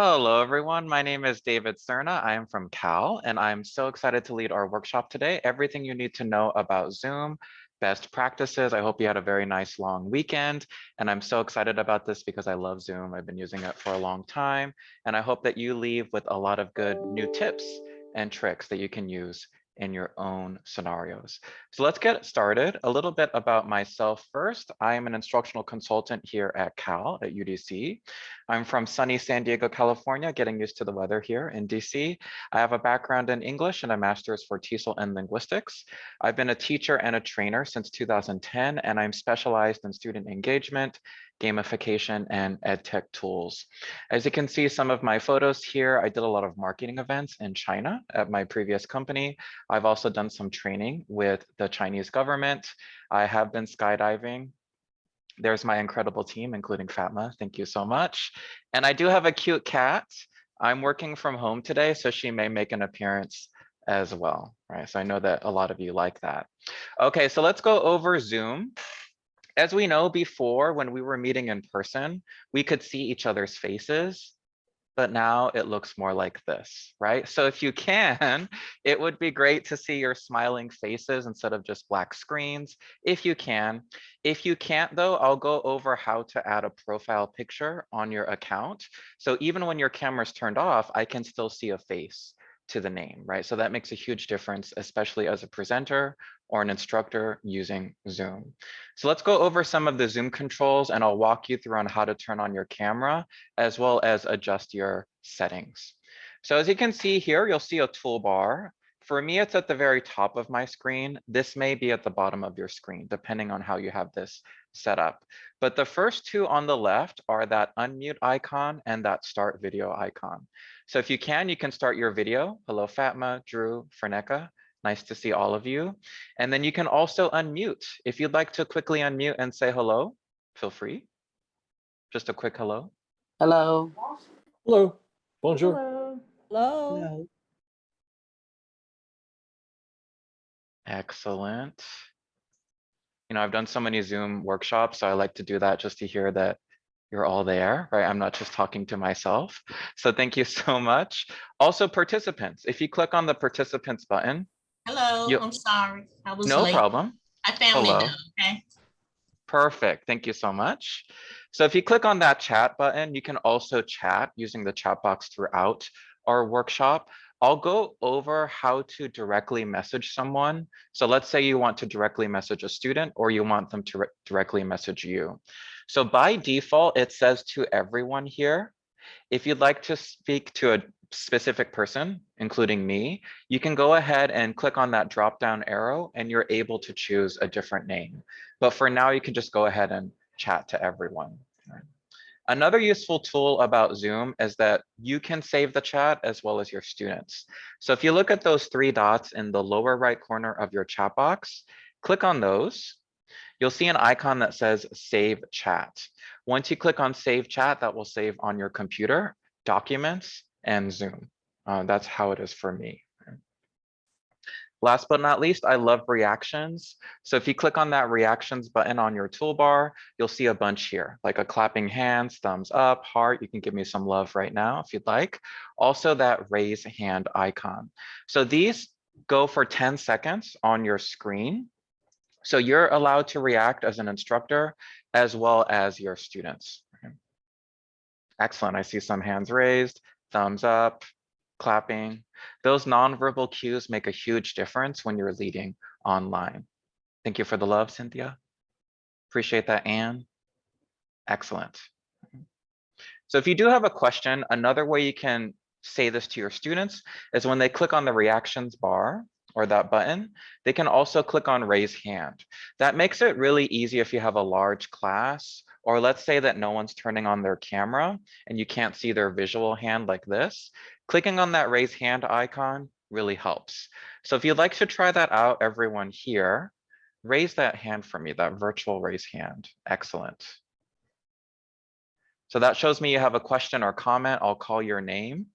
Hello, everyone. My name is David Serna. I am from Cal, and I'm so excited to lead our workshop today. Everything you need to know about Zoom, best practices. I hope you had a very nice long weekend, and I'm so excited about this because I love Zoom. I've been using it for a long time, and I hope that you leave with a lot of good new tips and tricks that you can use in your own scenarios. So let's get started. A little bit about myself first. I am an instructional consultant here at Cal at UDC. I'm from sunny San Diego, California, getting used to the weather here in DC. I have a background in English and a master's for TESOL and linguistics. I've been a teacher and a trainer since 2010, and I'm specialized in student engagement, gamification, and EdTech tools. As you can see some of my photos here, I did a lot of marketing events in China at my previous company. I've also done some training with the Chinese government. I have been skydiving. There's my incredible team, including Fatma. Thank you so much. And I do have a cute cat. I'm working from home today, so she may make an appearance as well, right? So I know that a lot of you like that. Okay, so let's go over Zoom. As we know before, when we were meeting in person, we could see each other's faces, but now it looks more like this, right? So if you can, it would be great to see your smiling faces instead of just black screens, if you can. If you can't though, I'll go over how to add a profile picture on your account. So even when your camera's turned off, I can still see a face to the name, right? So that makes a huge difference, especially as a presenter or an instructor using Zoom. So let's go over some of the Zoom controls and I'll walk you through on how to turn on your camera as well as adjust your settings. So as you can see here, you'll see a toolbar. For me, it's at the very top of my screen. This may be at the bottom of your screen, depending on how you have this set up. But the first two on the left are that unmute icon and that start video icon. So if you can start your video. Hello, Fatma, Drew, Ferneka. Nice to see all of you. And then you can also unmute. If you'd like to quickly unmute and say hello, feel free. Just a quick hello. Hello. Hello. Bonjour. Hello. Hello. Excellent. You know, I've done so many Zoom workshops, so I like to do that just to hear that you're all there, right? I'm not just talking to myself. So thank you so much. Also participants, if you click on the participants button. Hello, I'm sorry. I was No late. problem. I found Hello. it now, okay? Perfect. Thank you so much. So if you click on that chat button, you can also chat using the chat box throughout our workshop. I'll go over how to directly message someone. So let's say you want to directly message a student or you want them to directly message you. So by default, it says to everyone here. If you'd like to speak to a specific person, including me, you can go ahead and click on that drop down arrow and you're able to choose a different name. But for now, you can just go ahead and chat to everyone. Another useful tool about Zoom is that you can save the chat as well as your students. So if you look at those three dots in the lower right corner of your chat box, click on those. You'll see an icon that says Save Chat. Once you click on Save Chat, that will save on your computer, Documents, and Zoom. That's how it is for me. Last but not least, I love reactions. So if you click on that reactions button on your toolbar, you'll see a bunch here, like a clapping hands, thumbs up, heart. You can give me some love right now if you'd like. Also that raise hand icon. So these go for 10 seconds on your screen. So you're allowed to react as an instructor as well as your students. Excellent. I see some hands raised, thumbs up, clapping. Those nonverbal cues make a huge difference when you're leading online. Thank you for the love, Cynthia. Appreciate that, Anne. Excellent. So if you do have a question, another way you can say this to your students is when they click on the reactions bar or that button, they can also click on raise hand. That makes it really easy if you have a large class, or let's say that no one's turning on their camera and you can't see their visual hand like this. Clicking on that raise hand icon really helps. So if you'd like to try that out, everyone here, raise that hand for me, that virtual raise hand. Excellent. So that shows me you have a question or comment. I'll call your name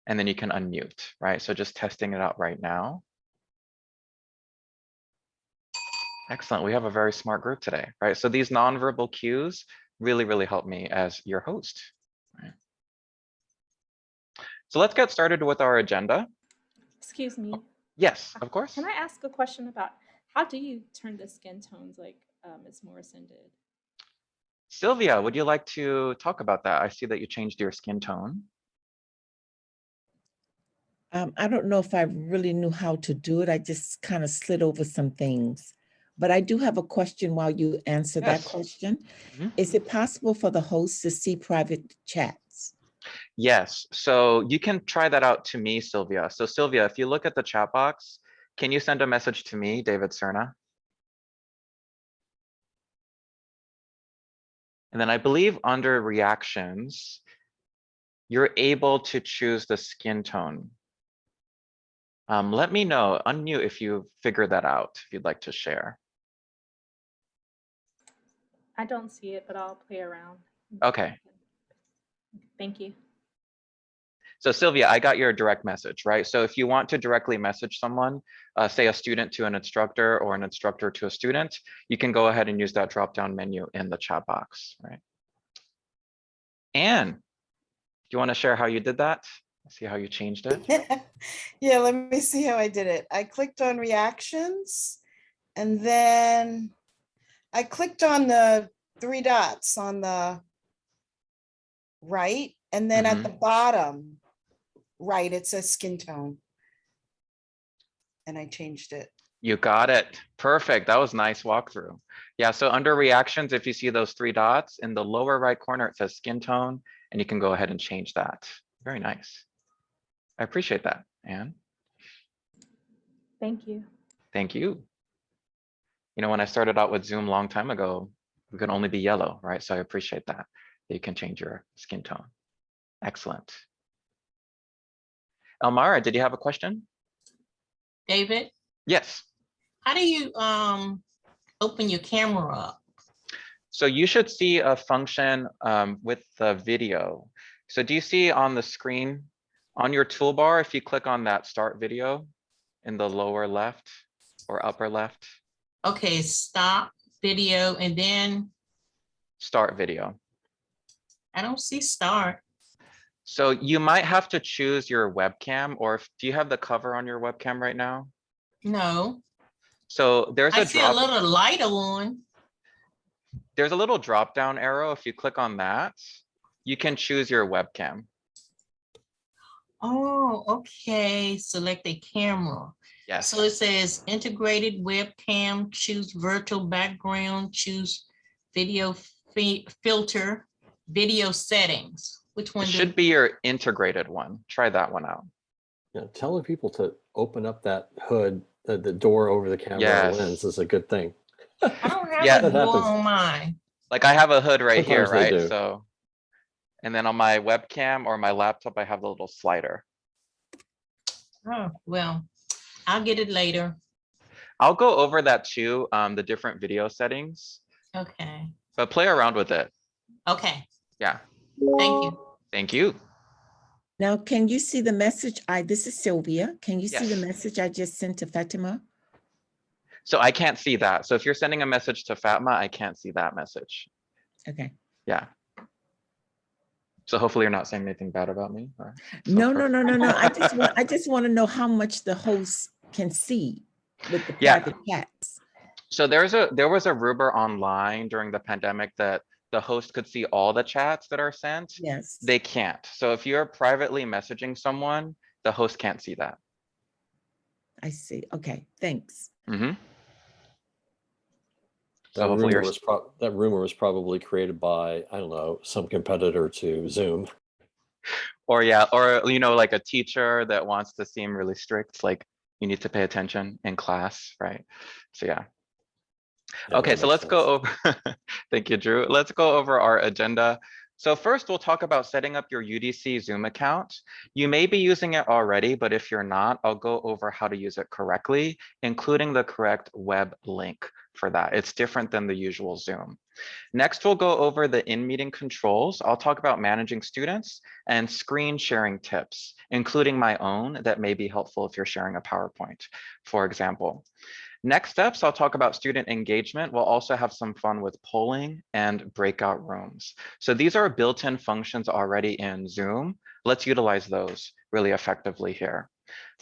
and then you can unmute, right? So just testing it out right now. Excellent. We have a very smart group today, right? So these nonverbal cues really, really help me as your host. Right? So let's get started with our agenda. Excuse me. Yes, of course. Can I ask a question about how do you turn the skin tones like Ms. Morrison did? Sylvia, would you like to talk about that? I see that you changed your skin tone. I don't know if I really knew how to do it. I just kind of slid over some things. But I do have a question while you answer that Yes. question. Mhm. Is it possible for the host to see private chats? Yes, so you can try that out to me, Sylvia. So Sylvia, if you look at the chat box, can you send a message to me, David Serna? And then I believe under reactions, you're able to choose the skin tone. Let me know, unmute if you figured that out, if you'd like to share. I don't see it, but I'll play around. Okay. Thank you. So Sylvia, I got your direct message, right? So if you want to directly message someone, say a student to an instructor or an instructor to a student, you can go ahead and use that drop-down menu in the chat box, right? Anne, do you want to share how you did that? See how you changed it? Yeah, let me see how I did it. I clicked on reactions and then I clicked on the 3 dots on the right. And then at the bottom right, it says skin tone. And I changed it. You got it. Perfect. That was nice walkthrough. Yeah, so under reactions, if you see those 3 dots in the lower right corner, it says skin tone, and you can go ahead and change that. Very nice. I appreciate that, Anne. Thank you. Thank you. You know, when I started out with Zoom a long time ago, we could only be yellow, right? So I appreciate that you can change your skin tone. Excellent. Elmara, did you have a question? David, Yes. how do you open your camera up? So you should see a function with the video. So do you see on the screen on your toolbar, if you click on that start video in the lower left or upper left? Okay, stop video and then Start video. I don't see start. So you might have to choose your webcam, or do you have the cover on your webcam right now? No. So there's I see a little light on. There's a little drop down arrow. If you click on that, you can choose your webcam. Oh, okay. Select a camera. Yes. So it says integrated webcam, choose virtual background, choose video filter, video settings. Which one? It should be your integrated one. Try that one out. Yeah, telling people to open up that hood, the door over the camera Yes. lens is a good thing. I don't have Yeah. a That door happens. on mine. Like I have a hood right Sometimes here, they right? do. So, and then on my webcam or my laptop, I have the little slider. Oh, well, I'll get it later. I'll go over that too, the different video settings, Okay. but play around with it. Okay. Yeah. Thank you. Thank you. Now, can you see the message? This is Sylvia. Can you see the Yes. message I just sent to Fatima? So I can't see that. So if you're sending a message to Fatma, I can't see that message. Okay. Yeah. So hopefully you're not saying anything bad about me. Or No. I just want to know how much the host can see with the Yeah. private chats. So there was a rumor online during the pandemic that the host could see all the chats that are sent. Yes. They can't. So if you're privately messaging someone, the host can't see that. I see. Okay. Thanks. Mm-hmm. So That hopefully rumor was probably created by, I don't know, some competitor to Zoom. or yeah, or you know, like a teacher that wants to seem really strict, like you need to pay attention in class, right? So yeah. Yeah, Okay, that so makes let's go sense. over, thank you, Drew. Let's go over our agenda. So first we'll talk about setting up your UDC Zoom account. You may be using it already, but if you're not, I'll go over how to use it correctly, including the correct web link for that. It's different than the usual Zoom. Next, we'll go over the in-meeting controls. I'll talk about managing students and screen sharing tips, including my own that may be helpful if you're sharing a PowerPoint, for example. Next steps, I'll talk about student engagement. We'll also have some fun with polling and breakout rooms. So these are built-in functions already in Zoom. Let's utilize those really effectively here.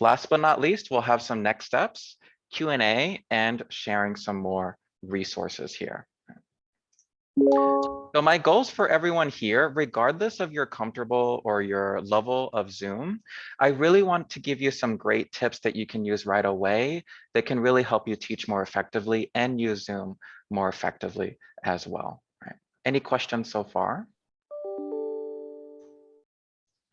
Last but not least, we'll have some next steps, Q&A, and sharing some more resources here. So my goals for everyone here, regardless of your comfortable or your level of Zoom, I really want to give you some great tips that you can use right away that can really help you teach more effectively and use Zoom more effectively as well. Right? Any questions so far?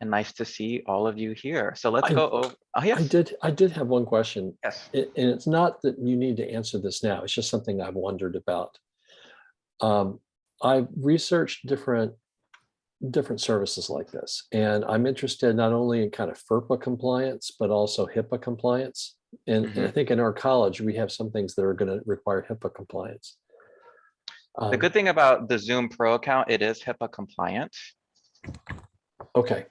And nice to see all of you here. So let's go over. Oh, yes. I did have one question. Yes. And it's not that you need to answer this now. It's just something I've wondered about. I've researched different services like this, and I'm interested not only in kind of FERPA compliance, but also HIPAA compliance. And I think in our college, we have some things that are going to require HIPAA compliance. The good thing about the Zoom Pro account, it is HIPAA compliant. Okay.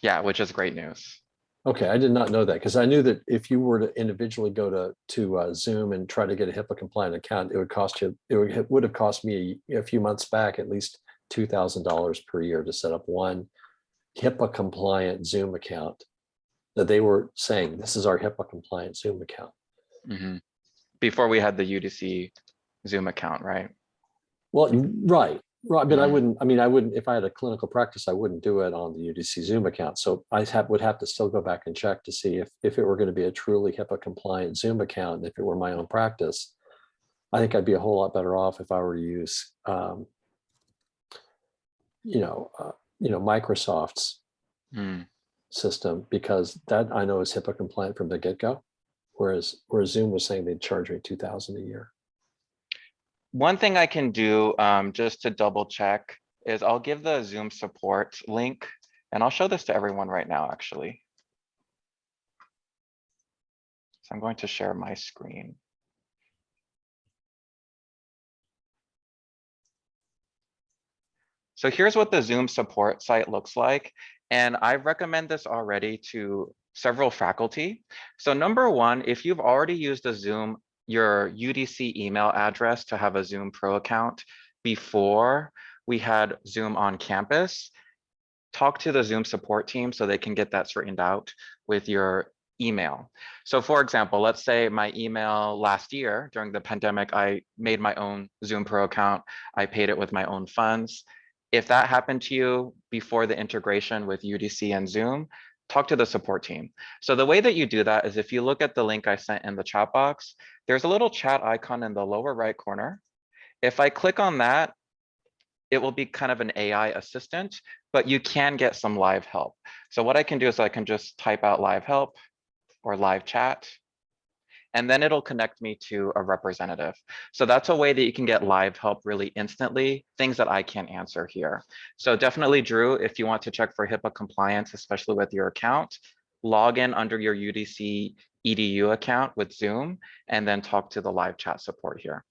Yeah, which is great news. Okay, I did not know that, because I knew that if you were to individually go to Zoom and try to get a HIPAA compliant account, it would cost you, it would have cost me a few months back at least $2,000 per year to set up one HIPAA compliant Zoom account that they were saying, this is our HIPAA compliant Zoom account. Before we had the UDC Zoom account, right? Well, right. But I wouldn't, if I had a clinical practice, I wouldn't do it on the UDC Zoom account. So I would have to still go back and check to see if it were going to be a truly HIPAA compliant Zoom account. And if it were my own practice, I think I'd be a whole lot better off if I were to use, Microsoft's system, because that I know is HIPAA compliant from the get-go. Whereas Zoom was saying they'd charge me $2,000 a year. One thing I can do just to double check is I'll give the Zoom support link, and I'll show this to everyone right now, actually. So I'm going to share my screen. So here's what the Zoom support site looks like. And I recommend this already to several faculty. So number one, if you've already used a Zoom, your UDC email address to have a Zoom Pro account before we had Zoom on campus, talk to the Zoom support team so they can get that straightened out with your email. So for example, let's say my email last year during the pandemic, I made my own Zoom Pro account. I paid it with my own funds. If that happened to you before the integration with UDC and Zoom, talk to the support team. So the way that you do that is if you look at the link I sent in the chat box, there's a little chat icon in the lower right corner. If I click on that, it will be kind of an AI assistant, but you can get some live help. So what I can do is I can just type out live help or live chat, and then it'll connect me to a representative. So that's a way that you can get live help really instantly, things that I can't answer here. So definitely, Drew, if you want to check for HIPAA compliance, especially with your account, log in under your UDC EDU account with Zoom, and then talk to the live chat support here.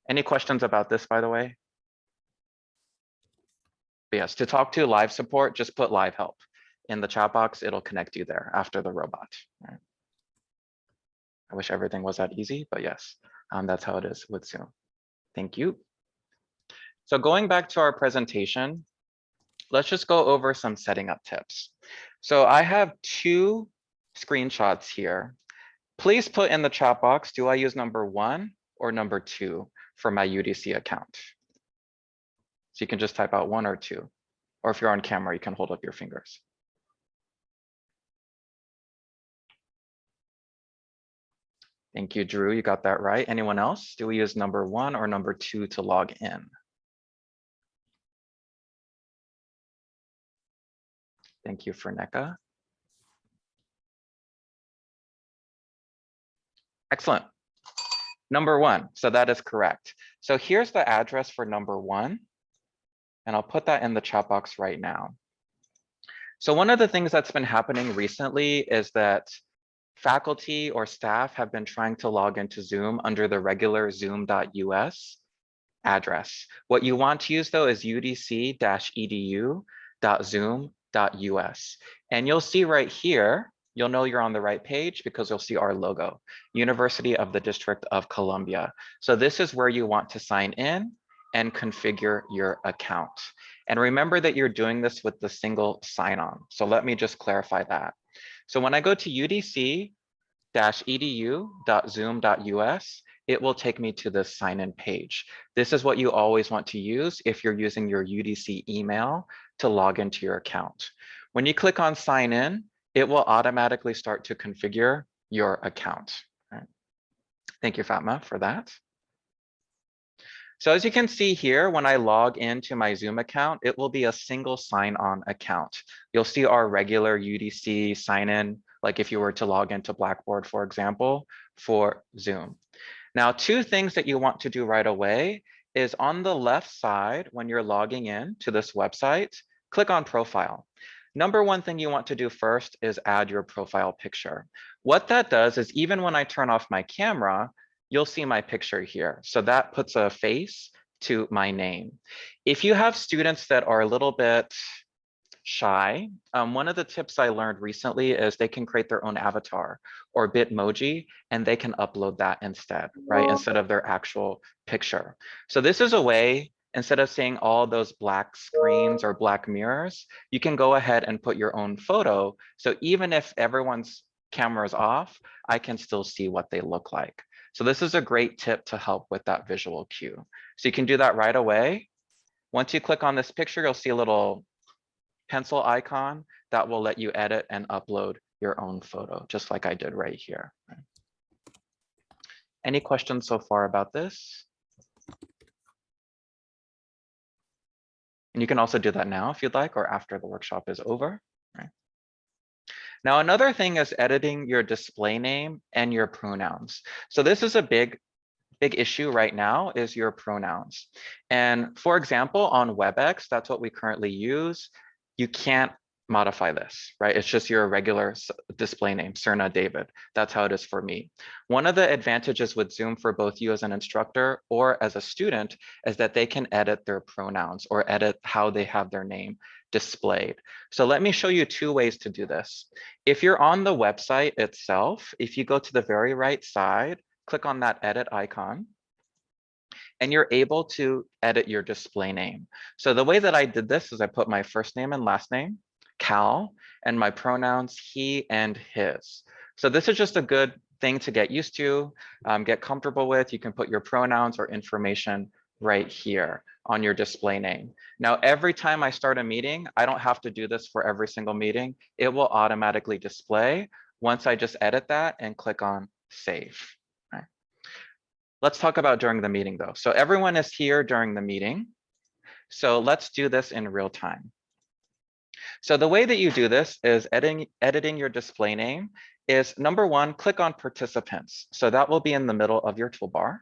Any questions about this, by the way? But yes, to talk to live support, just put live help in the chat box. It'll connect you there after the robot. Right? I wish everything was that easy, but yes, that's how it is with Zoom. Thank you. So going back to our presentation, let's just go over some setting up tips. So I have two screenshots here. Please put in the chat box, do I use number 1 or number 2 for my UDC account? So you can just type out 1 or 2, or if you're on camera, you can hold up your fingers. Thank you, Drew, you got that right. Anyone else? Do we use number 1 or number 2 to log in? Thank you, Ferneka. Excellent. Number 1, so that is correct. So here's the address for number 1, and I'll put that in the chat box right now. So one of the things that's been happening recently is that faculty or staff have been trying to log into Zoom under the regular zoom.us address. What you want to use though is udc-edu.zoom.us. And you'll see right here, you'll know you're on the right page because you'll see our logo, University of the District of Columbia. So this is where you want to sign in and configure your account. And remember that you're doing this with the single sign-on. So let me just clarify that. So when I go to udc-edu.zoom.us, it will take me to the sign-in page. This is what you always want to use if you're using your UDC email to log into your account. When you click on sign in, it will automatically start to configure your account. Right. Thank you, Fatma, for that. So as you can see here, when I log into my Zoom account, it will be a single sign-on account. You'll see our regular UDC sign-in, like if you were to log into Blackboard, for example, for Zoom. Now, two things that you want to do right away is on the left side, when you're logging in to this website, click on Profile. Number one thing you want to do first is add your profile picture. What that does is even when I turn off my camera, you'll see my picture here. So that puts a face to my name. If you have students that are a little bit shy, one of the tips I learned recently is they can create their own avatar or Bitmoji, and they can upload that instead, right? Instead of their actual picture. So this is a way, instead of seeing all those black screens or black mirrors, you can go ahead and put your own photo. So even if everyone's camera is off, I can still see what they look like. So this is a great tip to help with that visual cue. So you can do that right away. Once you click on this picture, you'll see a little pencil icon that will let you edit and upload your own photo, just like I did right here. Any questions so far about this? And you can also do that now if you'd like, or after the workshop is over. Right. Now, another thing is editing your display name and your pronouns. So this is a big issue right now is your pronouns. And for example, on WebEx, that's what we currently use. You can't modify this, right? It's just your regular display name, Serna David. That's how it is for me. One of the advantages with Zoom for both you as an instructor or as a student is that they can edit their pronouns or edit how they have their name displayed. So let me show you two ways to do this. If you're on the website itself, if you go to the very right side, click on that edit icon, and you're able to edit your display name. So the way that I did this is I put my first name and last name, C.A.L, and my pronouns, he and his. So this is just a good thing to get used to, get comfortable with. You can put your pronouns or information right here on your display name. Now, every time I start a meeting, I don't have to do this for every single meeting. It will automatically display once I just edit that and click on save. Right. Let's talk about during the meeting though. So everyone is here during the meeting. So let's do this in real time. So the way that you do this is editing your display name is number one, click on participants. So that will be in the middle of your toolbar.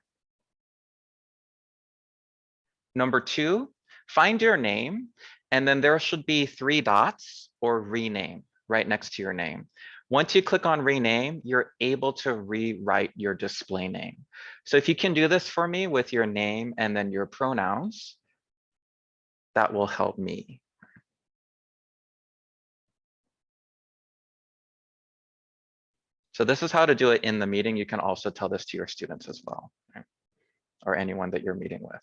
Number two, find your name, and then there should be 3 dots or rename right next to your name. Once you click on rename, you're able to rewrite your display name. So if you can do this for me with your name and then your pronouns, that will help me. So this is how to do it in the meeting. You can also tell this to your students as well, right? Or anyone that you're meeting with.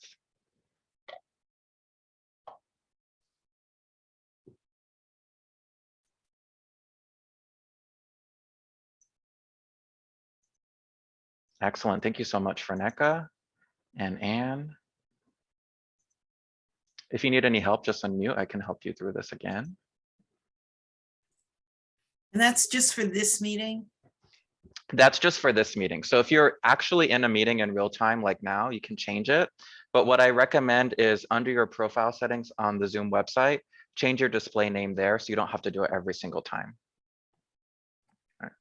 Excellent. Thank you so much, Ferneka and Anne. If you need any help, just unmute. I can help you through this again. And that's just for this meeting? That's just for this meeting. So if you're actually in a meeting in real time, like now, you can change it. But what I recommend is under your profile settings on the Zoom website, change your display name there so you don't have to do it every single time. All right.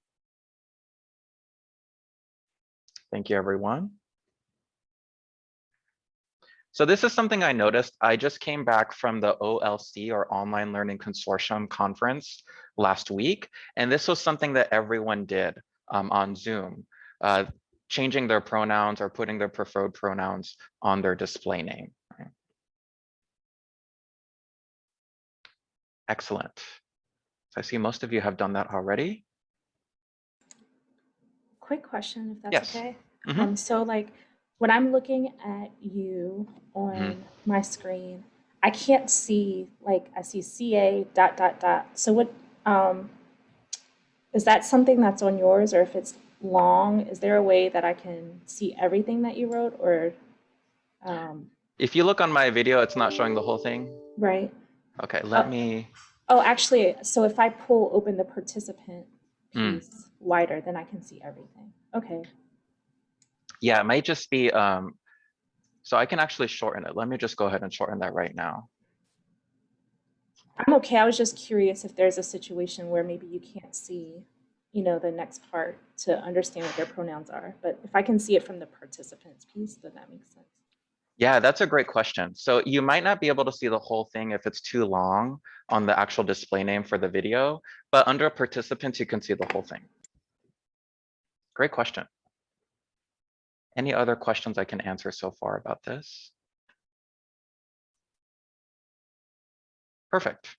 Thank you, everyone. So this is something I noticed. I just came back from the OLC, or Online Learning Consortium conference last week. And this was something that everyone did on Zoom, changing their pronouns or putting their preferred pronouns on their display name. Right? Excellent. So I see most of you have done that already. Quick question, if that's Yes. okay. Mm-hmm. So like when I'm looking at you on my screen, I can't see, like, I see CA ... So what, is that something that's on yours, or if it's long, is there a way that I can see everything that you wrote, or, If you look on my video, it's not showing the whole thing. right? Okay, let me, Oh, actually, so if I pull open the participant Mm. piece wider, then I can see everything. Okay. yeah, it might just be, so I can actually shorten it. Let me just go ahead and shorten that right now. I'm okay. I was just curious if there's a situation where maybe you can't see, the next part to understand what their pronouns are. But if I can see it from the participants piece, then that makes sense. Yeah, that's a great question. So you might not be able to see the whole thing if it's too long on the actual display name for the video, but under participants, you can see the whole thing. Great question. Any other questions I can answer so far about this? Perfect.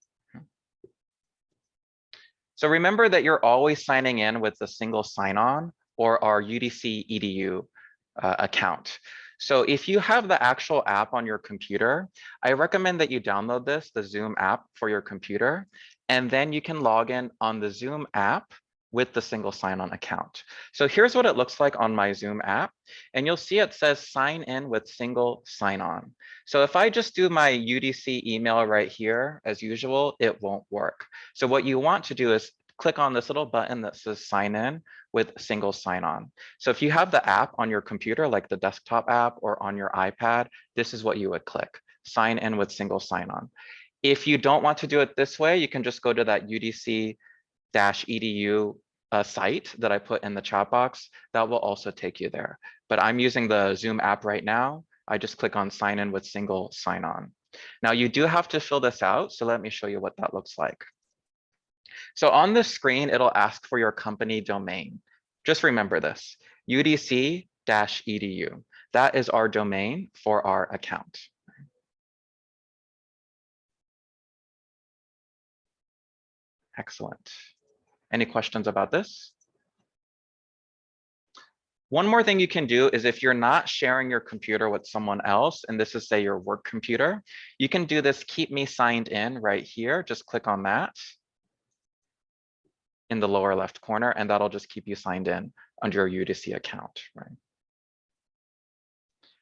So remember that you're always signing in with a single sign-on or our UDC EDU account. So if you have the actual app on your computer, I recommend that you download this, the Zoom app for your computer, and then you can log in on the Zoom app with the single sign-on account. So here's what it looks like on my Zoom app, and you'll see it says sign in with single sign-on. So if I just do my UDC email right here, as usual, it won't work. So what you want to do is click on this little button that says sign in with single sign-on. So if you have the app on your computer, like the desktop app or on your iPad, this is what you would click, sign in with single sign-on. If you don't want to do it this way, you can just go to that UDC-EDU site that I put in the chat box. That will also take you there. But I'm using the Zoom app right now. I just click on sign in with single sign-on. Now you do have to fill this out. So let me show you what that looks like. So on the screen, it'll ask for your company domain. Just remember this, UDC-EDU. That is our domain for our account. Excellent. Any questions about this? One more thing you can do is if you're not sharing your computer with someone else, and this is say your work computer, you can do this keep me signed in right here. Just click on that in the lower left corner, and that'll just keep you signed in under your UDC account, right?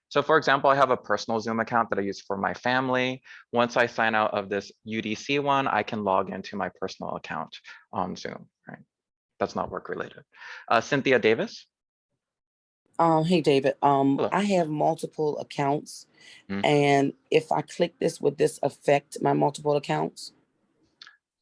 So for example, I have a personal Zoom account that I use for my family. Once I sign out of this UDC one, I can log into my personal account on Zoom, right? That's not work related. Cynthia Davis. Hey David, Hello. I have multiple accounts, Mhm. and if I click this, would this affect my multiple accounts?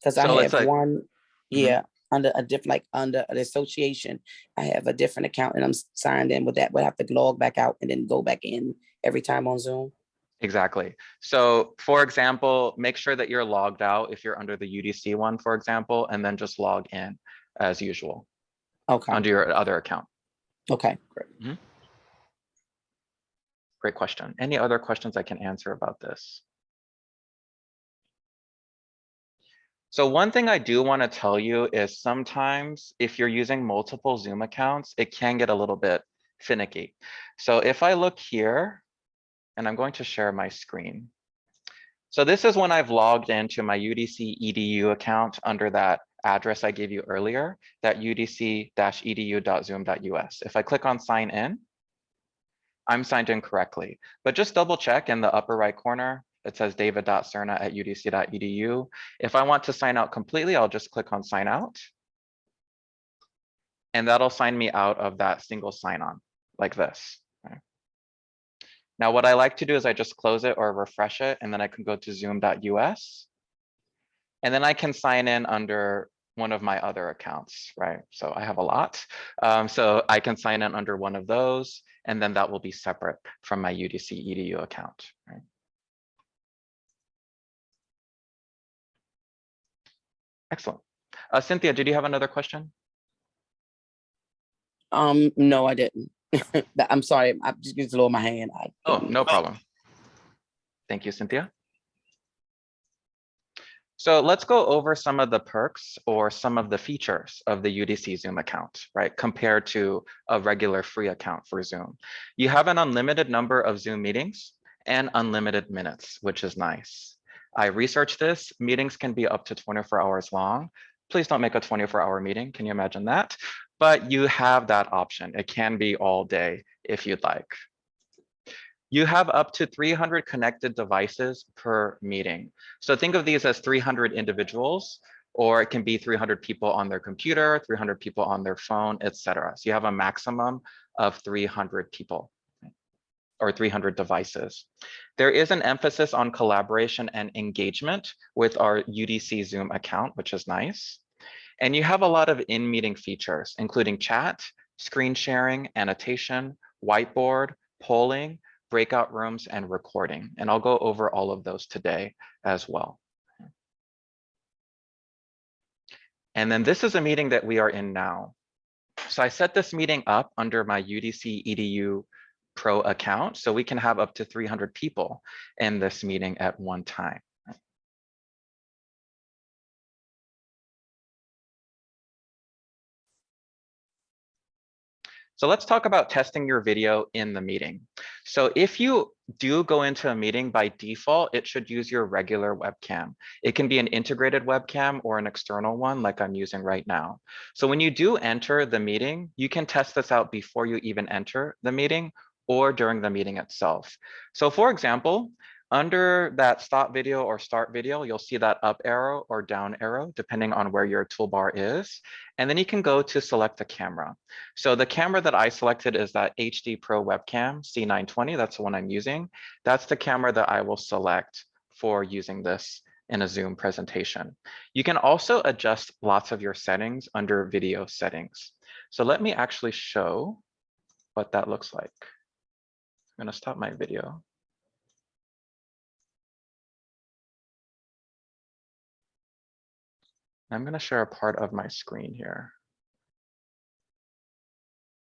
Because I So it's have like, one, yeah, under a different, like under an association, I have a different account and I'm signed in with that. Would I have to log back out and then go back in every time on Zoom? Exactly. So for example, make sure that you're logged out if you're under the UDC one, for example, and then just log in as usual Okay, under your other account. okay, great. Great question. Any other questions I can answer about this? So one thing I do want to tell you is sometimes if you're using multiple Zoom accounts, it can get a little bit finicky. So if I look here, and I'm going to share my screen. So this is when I've logged into my UDC EDU account under that address I gave you earlier, that udc-edu.zoom.us. If I click on sign in, I'm signed in correctly, but just double check in the upper right corner. It says david.serna@udc.edu. If I want to sign out completely, I'll just click on sign out. And that'll sign me out of that single sign-on like this. Okay. Now, what I like to do is I just close it or refresh it, and then I can go to zoom.us. And then I can sign in under one of my other accounts, right? So I have a lot. So I can sign in under one of those, and then that will be separate from my UDC EDU account, right? Excellent. Cynthia, did you have another question? No, I didn't. I'm sorry, I just used to lower my hand. Oh, no problem. Thank you, Cynthia. So let's go over some of the perks or some of the features of the UDC Zoom account, right? Compared to a regular free account for Zoom. You have an unlimited number of Zoom meetings and unlimited minutes, which is nice. I researched this. Meetings can be up to 24 hours long. Please don't make a 24-hour meeting. Can you imagine that? But you have that option. It can be all day if you'd like. You have up to 300 connected devices per meeting. So think of these as 300 individuals, or it can be 300 people on their computer, 300 people on their phone, etc. So you have a maximum of 300 people or 300 devices. There is an emphasis on collaboration and engagement with our UDC Zoom account, which is nice. And you have a lot of in-meeting features, including chat, screen sharing, annotation, whiteboard, polling, breakout rooms, and recording. And I'll go over all of those today as well. And then this is a meeting that we are in now. So I set this meeting up under my UDC EDU Pro account, so we can have up to 300 people in this meeting at one time. So let's talk about testing your video in the meeting. So if you do go into a meeting, by default, it should use your regular webcam. It can be an integrated webcam or an external one like I'm using right now. So when you do enter the meeting, you can test this out before you even enter the meeting or during the meeting itself. So for example, under that stop video or start video, you'll see that up arrow or down arrow, depending on where your toolbar is. And then you can go to select the camera. So the camera that I selected is that HD Pro webcam C920. That's the one I'm using. That's the camera that I will select for using this in a Zoom presentation. You can also adjust lots of your settings under video settings. So let me actually show what that looks like. I'm going to stop my video. I'm going to share a part of my screen here.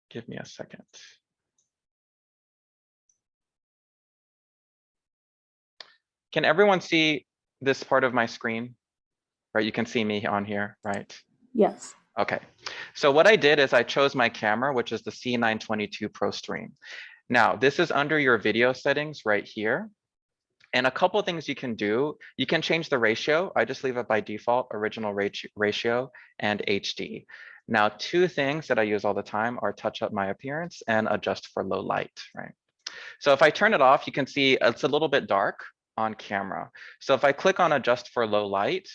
Give me a second. Can everyone see this part of my screen? Right, you can see me on here, right? Yes. Okay, so what I did is I chose my camera, which is the C922 Pro Stream. Now, this is under your video settings right here. And a couple of things you can do, you can change the ratio. I just leave it by default, original ratio and HD. Now, two things that I use all the time are touch up my appearance and adjust for low light, right? So if I turn it off, you can see it's a little bit dark on camera. So if I click on adjust for low light,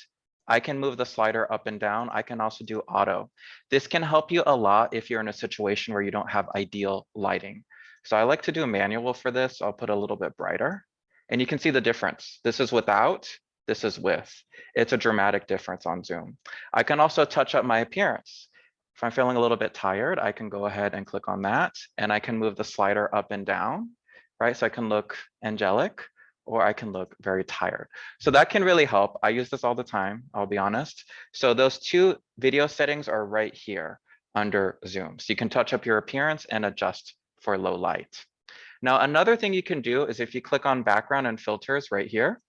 I can move the slider up and down. I can also do auto. This can help you a lot if you're in a situation where you don't have ideal lighting. So I like to do manual for this. I'll put a little bit brighter. And you can see the difference. This is without, this is with. It's a dramatic difference on Zoom. I can also touch up my appearance. If I'm feeling a little bit tired, I can go ahead and click on that and I can move the slider up and down, right? So I can look angelic or I can look very tired. So that can really help. I use this all the time, I'll be honest. So those two video settings are right here under Zoom. So you can touch up your appearance and adjust for low light. Now, another thing you can do is if you click on background and filters right here,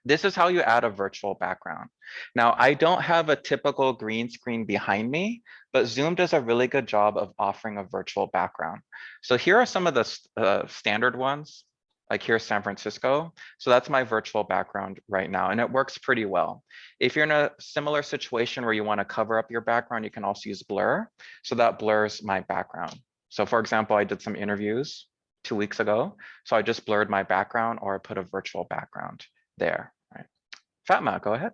this is how you add a virtual background. Now, I don't have a typical green screen behind me, but Zoom does a really good job of offering a virtual background. So here are some of the standard ones, like here's San Francisco. So that's my virtual background right now, and it works pretty well. If you're in a similar situation where you want to cover up your background, you can also use blur. So that blurs my background. So for example, I did some interviews 2 weeks ago. So I just blurred my background or I put a virtual background there, right? Fatma, go ahead.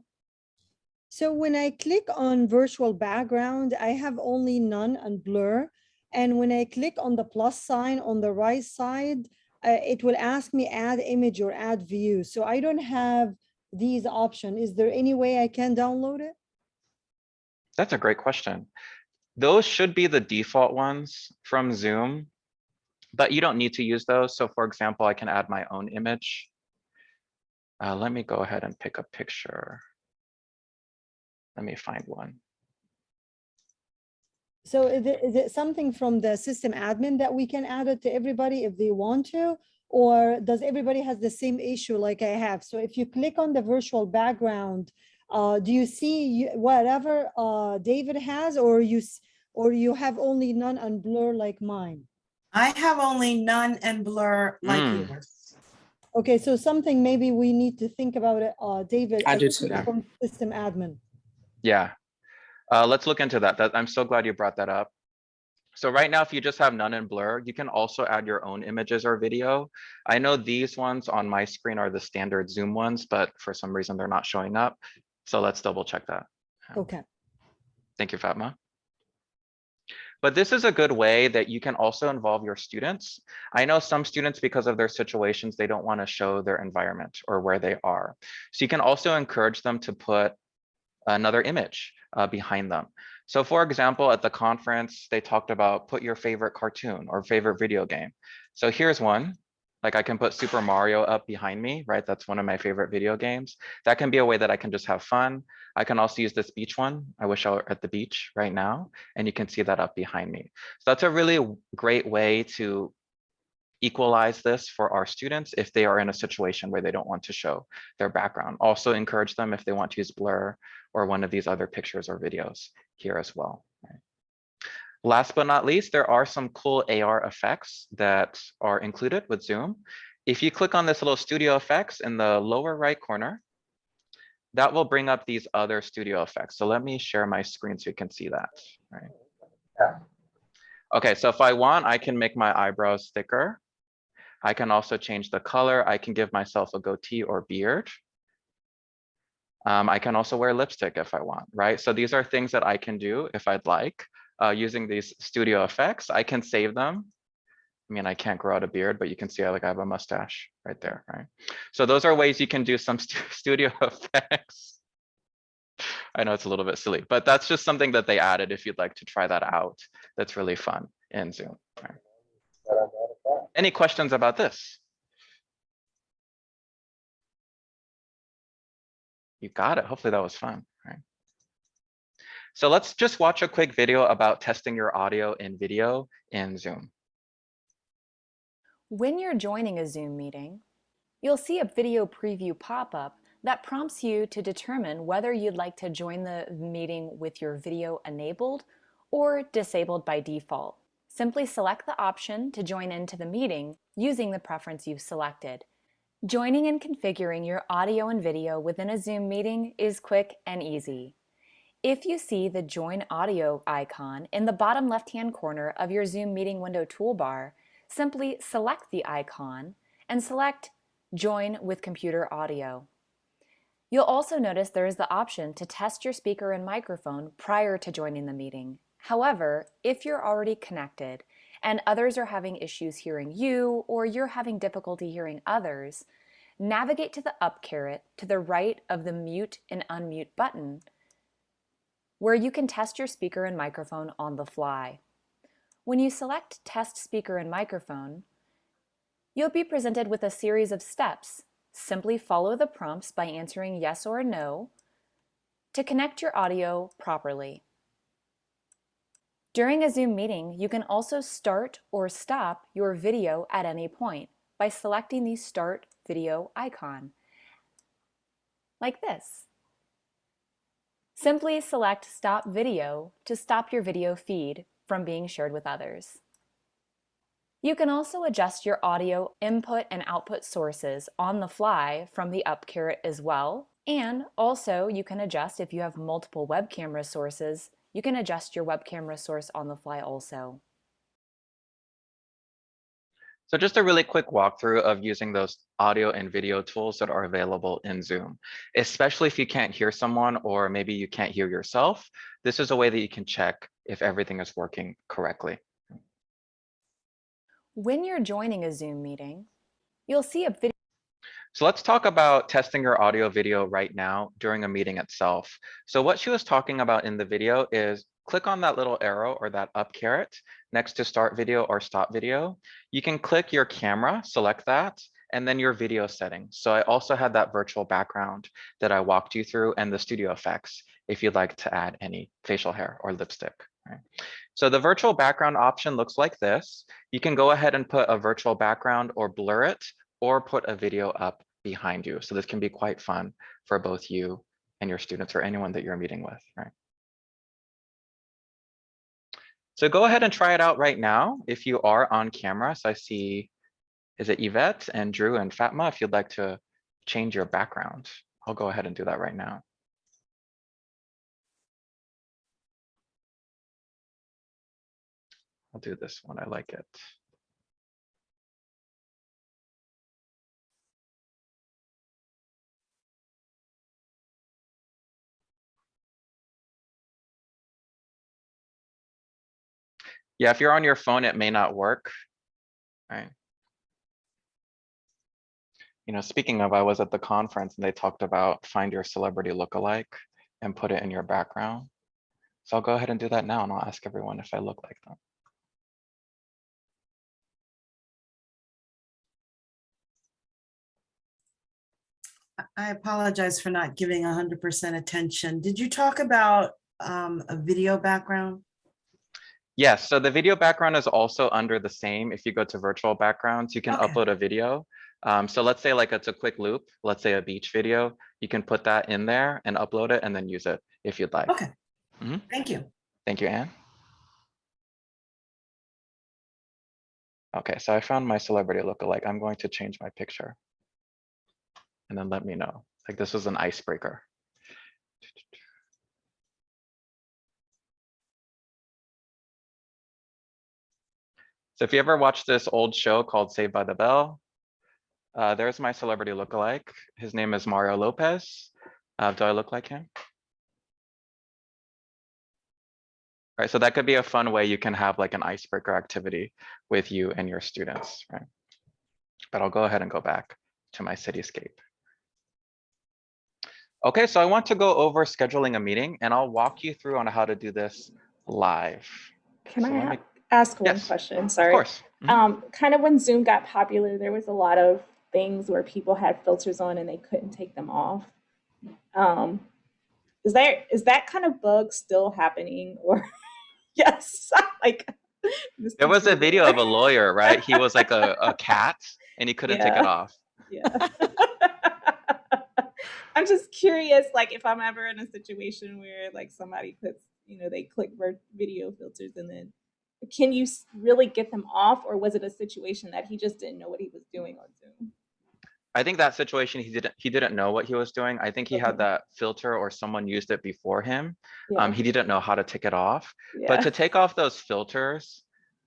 So when I click on virtual background, I have only none and blur. And when I click on the plus sign on the right side, it will ask me add image or add view. So I don't have these options. Is there any way I can download it? That's a great question. Those should be the default ones from Zoom, but you don't need to use those. So for example, I can add my own image. Let me go ahead and pick a picture. Let me find one. So is it something from the system admin that we can add it to everybody if they want to, or does everybody has the same issue like I have? So if you click on the virtual background, do you see whatever David has, or you have only none and blur like mine? I have only none and blur like yours. Okay, so something maybe we need to think about it, David, I do aside too. from system admin. Yeah, let's look into that. I'm so glad you brought that up. So right now, if you just have none and blur, you can also add your own images or video. I know these ones on my screen are the standard Zoom ones, but for some reason they're not showing up. So let's double check that. Okay. Thank you, Fatma. But this is a good way that you can also involve your students. I know some students, because of their situations, they don't want to show their environment or where they are. So you can also encourage them to put another image behind them. So for example, at the conference, they talked about put your favorite cartoon or favorite video game. So here's one. Like I can put Super Mario up behind me, right? That's one of my favorite video games. That can be a way that I can just have fun. I can also use this beach one. I wish I were at the beach right now, and you can see that up behind me. So that's a really great way to equalize this for our students if they are in a situation where they don't want to show their background. Also encourage them if they want to use blur or one of these other pictures or videos here as well. Right? Last but not least, there are some cool AR effects that are included with Zoom. If you click on this little studio effects in the lower right corner, that will bring up these other studio effects. So let me share my screen so you can see that. Right? Yeah. Okay, so if I want, I can make my eyebrows thicker. I can also change the color. I can give myself a goatee or beard. I can also wear lipstick if I want, right? So these are things that I can do if I'd like using these studio effects. I can save them. I mean, I can't grow out a beard, but you can see I have a mustache right there, right? So those are ways you can do some studio effects. I know it's a little bit silly, but that's just something that they added if you'd like to try that out. That's really fun in Zoom. Right? Any questions about this? You got it. Hopefully that was fun, right? So let's just watch a quick video about testing your audio and video in Zoom. When you're joining a Zoom meeting, you'll see a video preview pop-up that prompts you to determine whether you'd like to join the meeting with your video enabled or disabled by default. Simply select the option to join into the meeting using the preference you've selected. Joining and configuring your audio and video within a Zoom meeting is quick and easy. If you see the Join Audio icon in the bottom left-hand corner of your Zoom meeting window toolbar, simply select the icon and select Join with Computer Audio. You'll also notice there is the option to test your speaker and microphone prior to joining the meeting. However, if you're already connected and others are having issues hearing you or you're having difficulty hearing others, navigate to the up caret to the right of the mute and unmute button, where you can test your speaker and microphone on the fly. When you select Test Speaker and Microphone, you'll be presented with a series of steps. Simply follow the prompts by answering yes or no to connect your audio properly. During a Zoom meeting, you can also start or stop your video at any point by selecting the Start Video icon, like this. Simply select Stop Video to stop your video feed from being shared with others. You can also adjust your audio input and output sources on the fly from the up caret as well. And also you can adjust if you have multiple web camera sources, you can adjust your web camera source on the fly also. So just a really quick walkthrough of using those audio and video tools that are available in Zoom, especially if you can't hear someone or maybe you can't hear yourself. This is a way that you can check if everything is working correctly. When you're joining a Zoom meeting, you'll see a video. So let's talk about testing your audio video right now during a meeting itself. So what she was talking about in the video is click on that little arrow or that up caret next to start video or stop video. You can click your camera, select that, and then your video settings. So I also had that virtual background that I walked you through and the studio effects if you'd like to add any facial hair or lipstick. Right? So the virtual background option looks like this. You can go ahead and put a virtual background or blur it or put a video up behind you. So this can be quite fun for both you and your students or anyone that you're meeting with, right? So go ahead and try it out right now if you are on camera. So I see is it Yvette and Drew and Fatma, if you'd like to change your background. I'll go ahead and do that right now. I'll do this one, I like it. Yeah, if you're on your phone, it may not work, right? You know, speaking of, I was at the conference and they talked about find your celebrity lookalike and put it in your background. So I'll go ahead and do that now and I'll ask everyone if I look like them. I apologize for not giving 100% attention. Did you talk about a video background? Yes, so the video background is also under the same. If you go to virtual backgrounds, you can Okay. upload a video. So let's say like it's a quick loop, let's say a beach video, you can put that in there and upload it and then use it if you'd like. Okay. Mhm. Thank you. Thank you, Anne. Okay, so I found my celebrity lookalike. I'm going to change my picture. And then let me know. Like this was an icebreaker. So if you ever watched this old show called Saved by the Bell, there's my celebrity lookalike. His name is Mario Lopez. Do I look like him? Right, so that could be a fun way you can have like an icebreaker activity with you and your students, right? But I'll go ahead and go back to my cityscape. Okay, so I want to go over scheduling a meeting and I'll walk you through on how to do this live. Can So let I me- ask one Yes, question? Of Sorry. course. Mhm. Kind of when Zoom got popular, there was a lot of things where people had filters on and they couldn't take them off. Is that kind of bug still happening? Or yes, like this There was a teacher video there. of a lawyer, right? He was like a cat and he couldn't take it Yeah. off. Yeah. I'm just curious, like if I'm ever in a situation where like somebody puts, they click video filters and then can you really get them off, or was it a situation that he just didn't know what he was doing on Zoom? I think that situation, he didn't know what he was doing. I think he had Okay. that filter or someone used it before him. Yeah. He didn't know how to take it off. But Yeah. to take off those filters,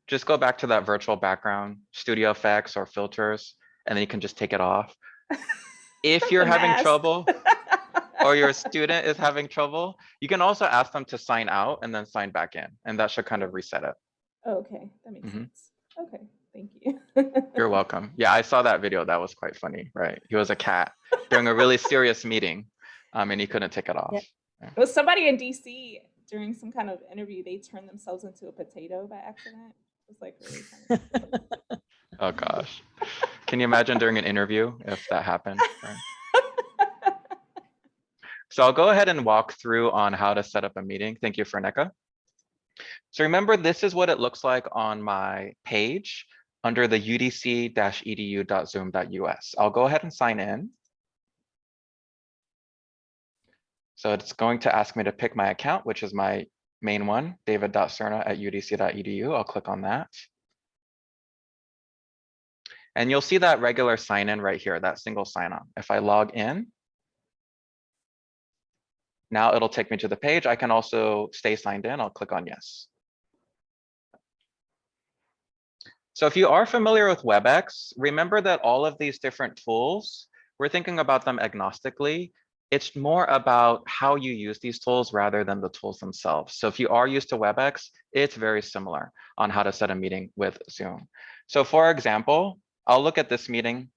just go back to that virtual background, studio effects or filters, and then you can just take it off. If you're The having mask. trouble or your student is having trouble, you can also ask them to sign out and then sign back in, and that should kind of reset it. Okay, that makes Mhm. sense. Okay, thank you. You're welcome. Yeah, I saw that video. That was quite funny, right? He was a cat during a really serious meeting, and he couldn't take it off. Yeah. It was somebody in DC during some kind of interview, they turned themselves into a potato by accident. It was like really kind of Oh gosh. Can you imagine during an interview if that happened? Right. So I'll go ahead and walk through on how to set up a meeting. Thank you, Ferneka. So remember, this is what it looks like on my page under the udc-edu.zoom.us. I'll go ahead and sign in. So it's going to ask me to pick my account, which is my main one, david.serna@udc.edu. I'll click on that. And you'll see that regular sign in right here, that single sign on. If I log in, now it'll take me to the page. I can also stay signed in. I'll click on yes. So if you are familiar with WebEx, remember that all of these different tools, we're thinking about them agnostically. It's more about how you use these tools rather than the tools themselves. So if you are used to WebEx, it's very similar on how to set a meeting with Zoom. So for example, I'll look at this meeting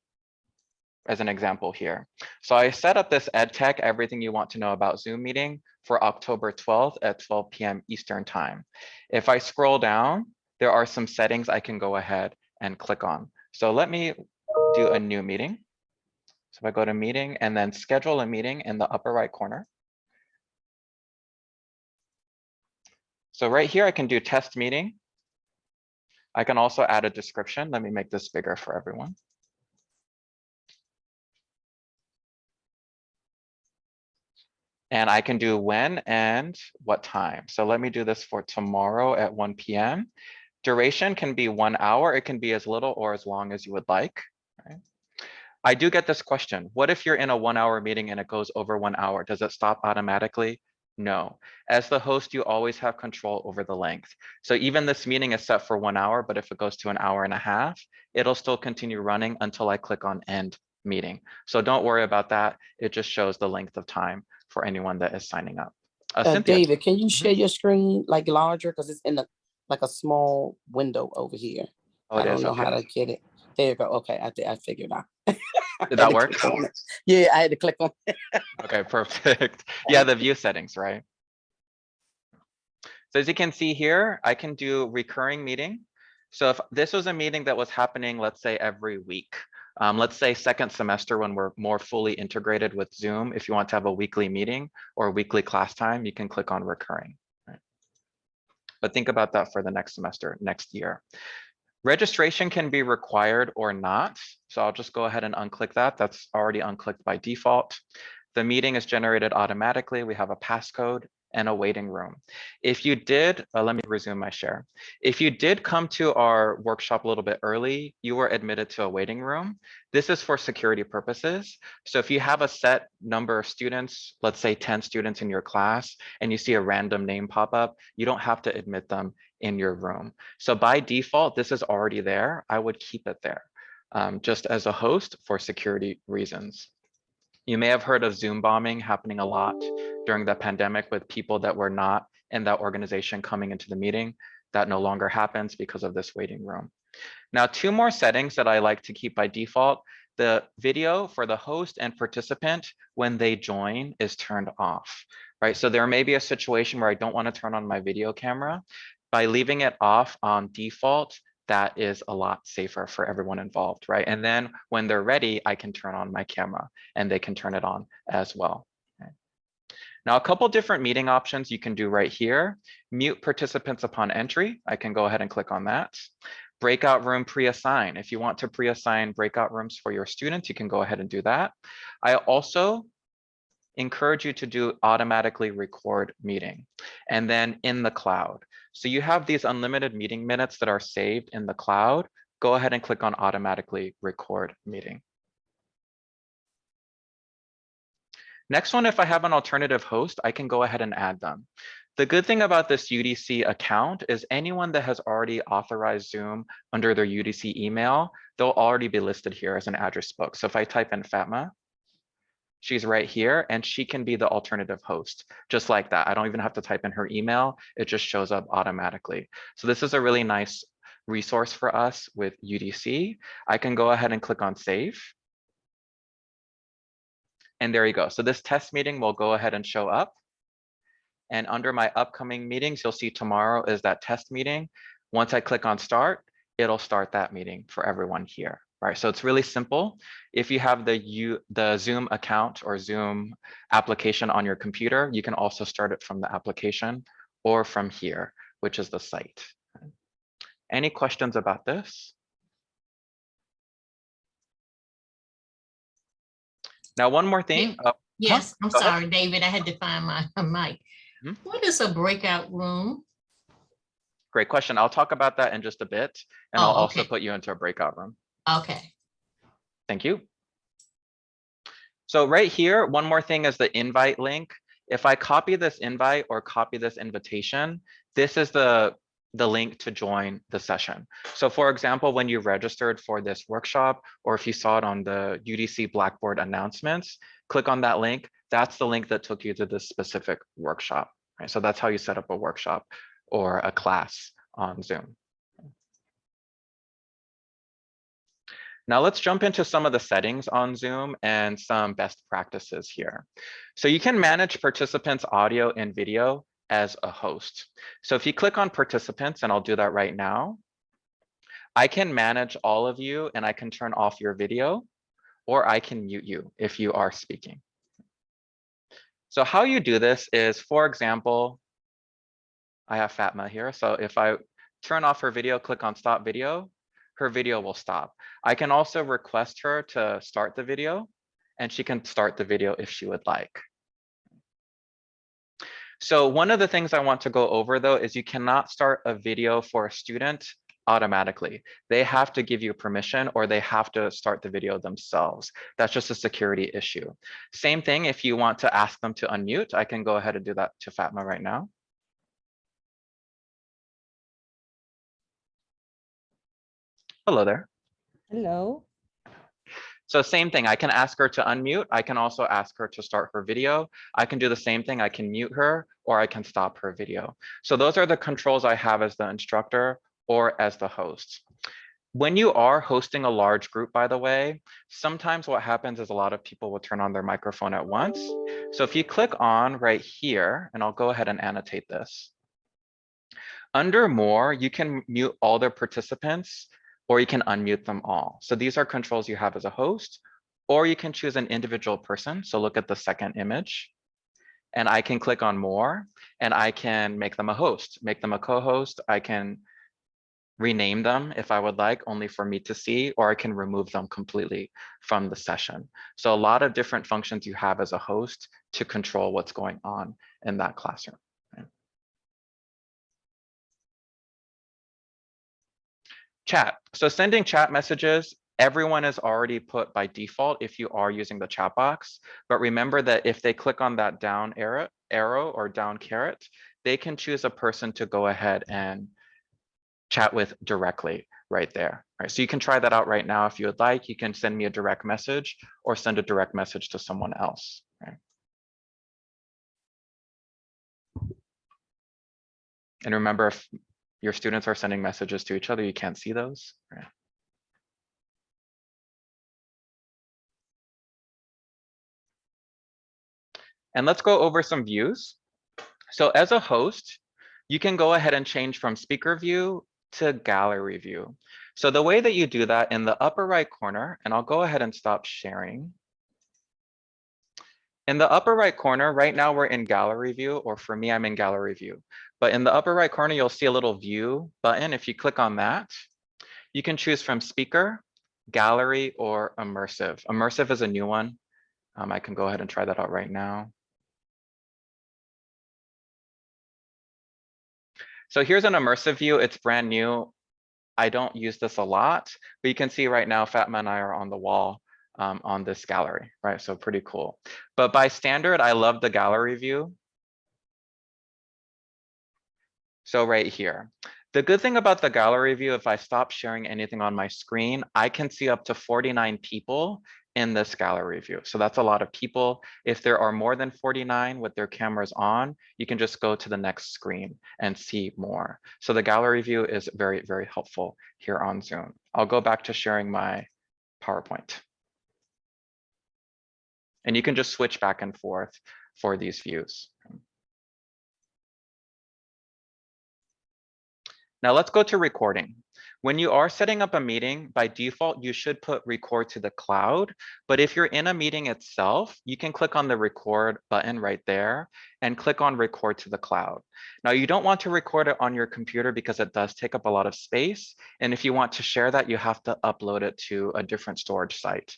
as an example here. So I set up this EdTech, everything you want to know about Zoom meeting for October 12th at 12 p.m. Eastern time. If I scroll down, there are some settings I can go ahead and click on. So let me do a new meeting. So if I go to meeting and then schedule a meeting in the upper right corner. So right here, I can do test meeting. I can also add a description. Let me make this bigger for everyone. And I can do when and what time. So let me do this for tomorrow at 1 p.m. Duration can be 1 hour. It can be as little or as long as you would like. Right? I do get this question. What if you're in a 1 hour meeting and it goes over 1 hour? Does it stop automatically? No. As the host, you always have control over the length. So even this meeting is set for 1 hour, but if it goes to 1.5 hours, it'll still continue running until I click on end meeting. So don't worry about that. It just shows the length of time for anyone that is signing up. Cynthia. David, can you share your screen like larger? Because it's in the like a small window over here. Oh, I it don't is. know Okay. how to get it. There you go. Okay, I figured out. Did that work? Yeah, I had to click on it. Okay, perfect. Yeah, the view settings, right? So as you can see here, I can do recurring meeting. So if this was a meeting that was happening, let's say every week, let's say second semester when we're more fully integrated with Zoom, if you want to have a weekly meeting or weekly class time, you can click on recurring. Right? But think about that for the next semester, next year. Registration can be required or not. So I'll just go ahead and unclick that. That's already unclicked by default. The meeting is generated automatically. We have a passcode and a waiting room. If you did, let me resume my share. If you did come to our workshop a little bit early, you were admitted to a waiting room. This is for security purposes. So if you have a set number of students, let's say 10 students in your class, and you see a random name pop up, you don't have to admit them in your room. So by default, this is already there. I would keep it there just as a host for security reasons. You may have heard of Zoom bombing happening a lot during the pandemic with people that were not in that organization coming into the meeting. That no longer happens because of this waiting room. Now, 2 more settings that I like to keep by default. The video for the host and participant when they join is turned off, right? So there may be a situation where I don't want to turn on my video camera. By leaving it off on default, that is a lot safer for everyone involved, right? And then when they're ready, I can turn on my camera and they can turn it on as well. Okay. Now, a couple different meeting options you can do right here. Mute participants upon entry. I can go ahead and click on that. Breakout room pre-assign. If you want to pre-assign breakout rooms for your students, you can go ahead and do that. I also encourage you to do automatically record meeting and then in the cloud. So you have these unlimited meeting minutes that are saved in the cloud. Go ahead and click on automatically record meeting. Next one, if I have an alternative host, I can go ahead and add them. The good thing about this UDC account is anyone that has already authorized Zoom under their UDC email, they'll already be listed here as an address book. So if I type in Fatma, she's right here and she can be the alternative host, just like that. I don't even have to type in her email. It just shows up automatically. So this is a really nice resource for us with UDC. I can go ahead and click on save. And there you go. So this test meeting will go ahead and show up. And under my upcoming meetings, you'll see tomorrow is that test meeting. Once I click on start, it'll start that meeting for everyone here. Right, so it's really simple. If you have the Zoom account or Zoom application on your computer, you can also start it from the application or from here, which is the site. Any questions about this? Now, one more thing. Yes, I'm Go ahead. sorry, David. I had to find my mic. What is a breakout room? Great question. I'll talk about that in just a bit, and I'll also put you into a breakout room. Okay. Thank you. So right here, one more thing is the invite link. If I copy this invite or copy this invitation, this is the link to join the session. So for example, when you registered for this workshop, or if you saw it on the UDC Blackboard announcements, click on that link. That's the link that took you to this specific workshop. Right? So that's how you set up a workshop or a class on Zoom. Now let's jump into some of the settings on Zoom and some best practices here. So you can manage participants' audio and video as a host. So if you click on participants, and I'll do that right now, I can manage all of you and I can turn off your video, or I can mute you if you are speaking. So how you do this is, for example, I have Fatma here. So if I turn off her video, click on stop video, her video will stop. I can also request her to start the video, and she can start the video if she would like. So one of the things I want to go over though is you cannot start a video for a student automatically. They have to give you permission or they have to start the video themselves. That's just a security issue. Same thing if you want to ask them to unmute, I can go ahead and do that to Fatma right now. Hello there. Hello. So same thing, I can ask her to unmute. I can also ask her to start her video. I can do the same thing. I can mute her or I can stop her video. So those are the controls I have as the instructor or as the host. When you are hosting a large group, by the way, sometimes what happens is a lot of people will turn on their microphone at once. So if you click on right here, and I'll go ahead and annotate this. Under more, you can mute all the participants or you can unmute them all. So these are controls you have as a host, or you can choose an individual person. So look at the second image. And I can click on more and I can make them a host, make them a co-host. I can rename them if I would like, only for me to see, or I can remove them completely from the session. So a lot of different functions you have as a host to control what's going on in that classroom. Chat. So sending chat messages, everyone is already put by default if you are using the chat box. But remember that if they click on that down arrow or down caret, they can choose a person to go ahead and chat with directly right there. Right. So you can try that out right now if you would like. You can send me a direct message or send a direct message to someone else. Right. And remember, if your students are sending messages to each other, you can't see those. Right. And let's go over some views. So as a host, you can go ahead and change from speaker view to gallery view. So the way that you do that in the upper right corner, and I'll go ahead and stop sharing. In the upper right corner, right now we're in gallery view, or for me, I'm in gallery view. But in the upper right corner, you'll see a little view button. If you click on that, you can choose from speaker, gallery, or immersive. Immersive is a new one. I can go ahead and try that out right now. So here's an immersive view. It's brand new. I don't use this a lot, but you can see right now Fatma and I are on the wall on this gallery, right? So pretty cool. But by standard, I love the gallery view. So right here. The good thing about the gallery view, if I stop sharing anything on my screen, I can see up to 49 people in this gallery view. So that's a lot of people. If there are more than 49 with their cameras on, you can just go to the next screen and see more. So the gallery view is very, very helpful here on Zoom. I'll go back to sharing my PowerPoint. And you can just switch back and forth for these views. Now let's go to recording. When you are setting up a meeting, by default, you should put record to the cloud. But if you're in a meeting itself, you can click on the record button right there and click on record to the cloud. Now you don't want to record it on your computer because it does take up a lot of space. And if you want to share that, you have to upload it to a different storage site.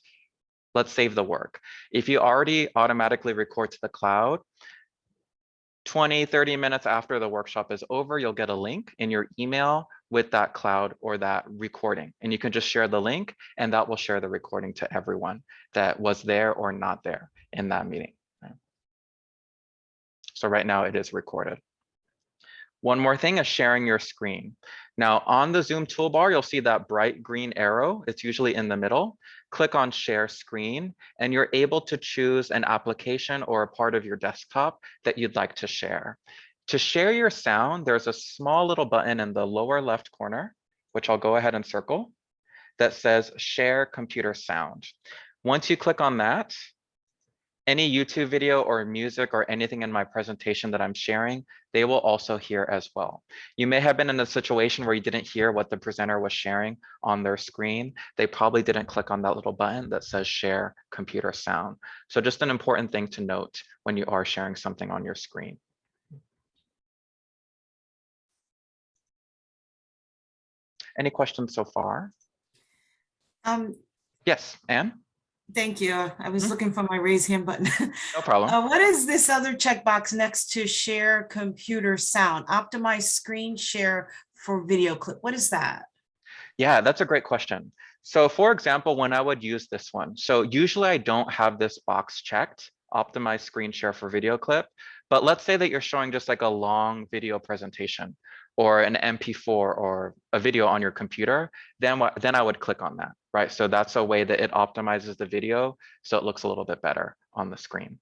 Let's save the work. If you already automatically record to the cloud, 20, 30 minutes after the workshop is over, you'll get a link in your email with that cloud or that recording. And you can just share the link and that will share the recording to everyone that was there or not there in that meeting. So right now it is recorded. One more thing is sharing your screen. Now on the Zoom toolbar, you'll see that bright green arrow. It's usually in the middle. Click on share screen and you're able to choose an application or a part of your desktop that you'd like to share. To share your sound, there's a small little button in the lower left corner, which I'll go ahead and circle, that says share computer sound. Once you click on that, any YouTube video or music or anything in my presentation that I'm sharing, they will also hear as well. You may have been in a situation where you didn't hear what the presenter was sharing on their screen. They probably didn't click on that little button that says share computer sound. So just an important thing to note when you are sharing something on your screen. Any questions so far? Yes, Anne? Thank you. I was Mhm. looking for my raise hand button. No problem. What is this other checkbox next to share computer sound? Optimize screen share for video clip. What is that? Yeah, that's a great question. So for example, when I would use this one, so usually I don't have this box checked, optimize screen share for video clip, but let's say that you're showing just like a long video presentation or an MP4 or a video on your computer, then I would click on that, right? So that's a way that it optimizes the video so it looks a little bit better on the screen.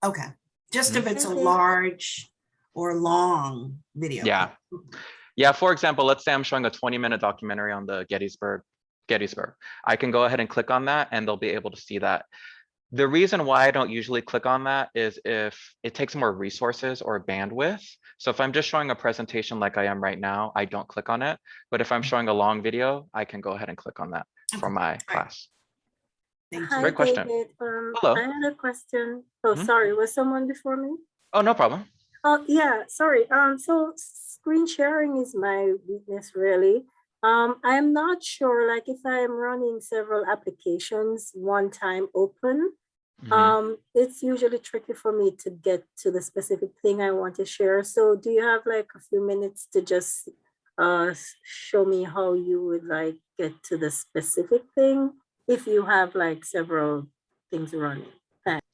Okay, just if it's a Thank you. large or long video. Yeah. clip. Yeah, for example, let's say I'm showing a 20-minute documentary on the Gettysburg. I can go ahead and click on that and they'll be able to see that. The reason why I don't usually click on that is if it takes more resources or bandwidth. So if I'm just showing a presentation like I am right now, I don't click on it. But if I'm showing a long video, I can go ahead and click on that for Okay, my all right. class. Thank you. Hi, Great question. David. Hello. I had a question. Oh, Mhm. sorry. Was someone before me? Oh, no problem. Oh, yeah. Sorry. So screen sharing is my weakness, really. I am not sure, like, if I am running several applications one time open, Mhm. it's usually tricky for me to get to the specific thing I want to share. So do you have like a few minutes to just show me how you would like get to the specific thing if you have like several things running? Thanks.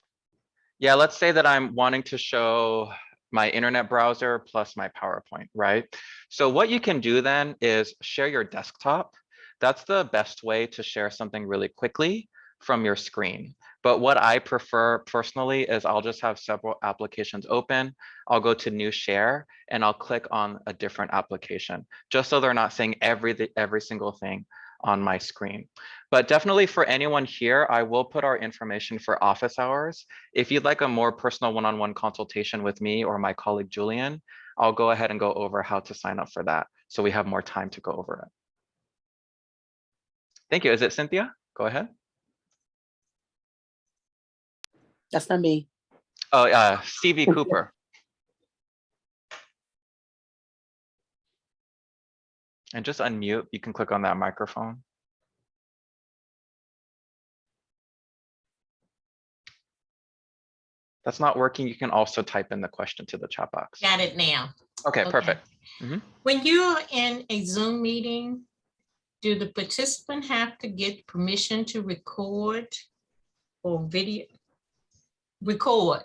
Yeah, let's say that I'm wanting to show my internet browser plus my PowerPoint, right? So what you can do then is share your desktop. That's the best way to share something really quickly from your screen. But what I prefer personally is I'll just have several applications open. I'll go to new share and I'll click on a different application, just so they're not seeing every single thing on my screen. But definitely for anyone here, I will put our information for office hours. If you'd like a more personal one-on-one consultation with me or my colleague Julian, I'll go ahead and go over how to sign up for that so we have more time to go over it. Thank you. Is it Cynthia? Go ahead. That's not me. Oh, Stevie Cooper. And just unmute. You can click on that microphone. That's not working. You can also type in the question to the chat box. Got it now. Okay, Okay. perfect. Mhm. When you're in a Zoom meeting, do the participant have to get permission to record or video? Record.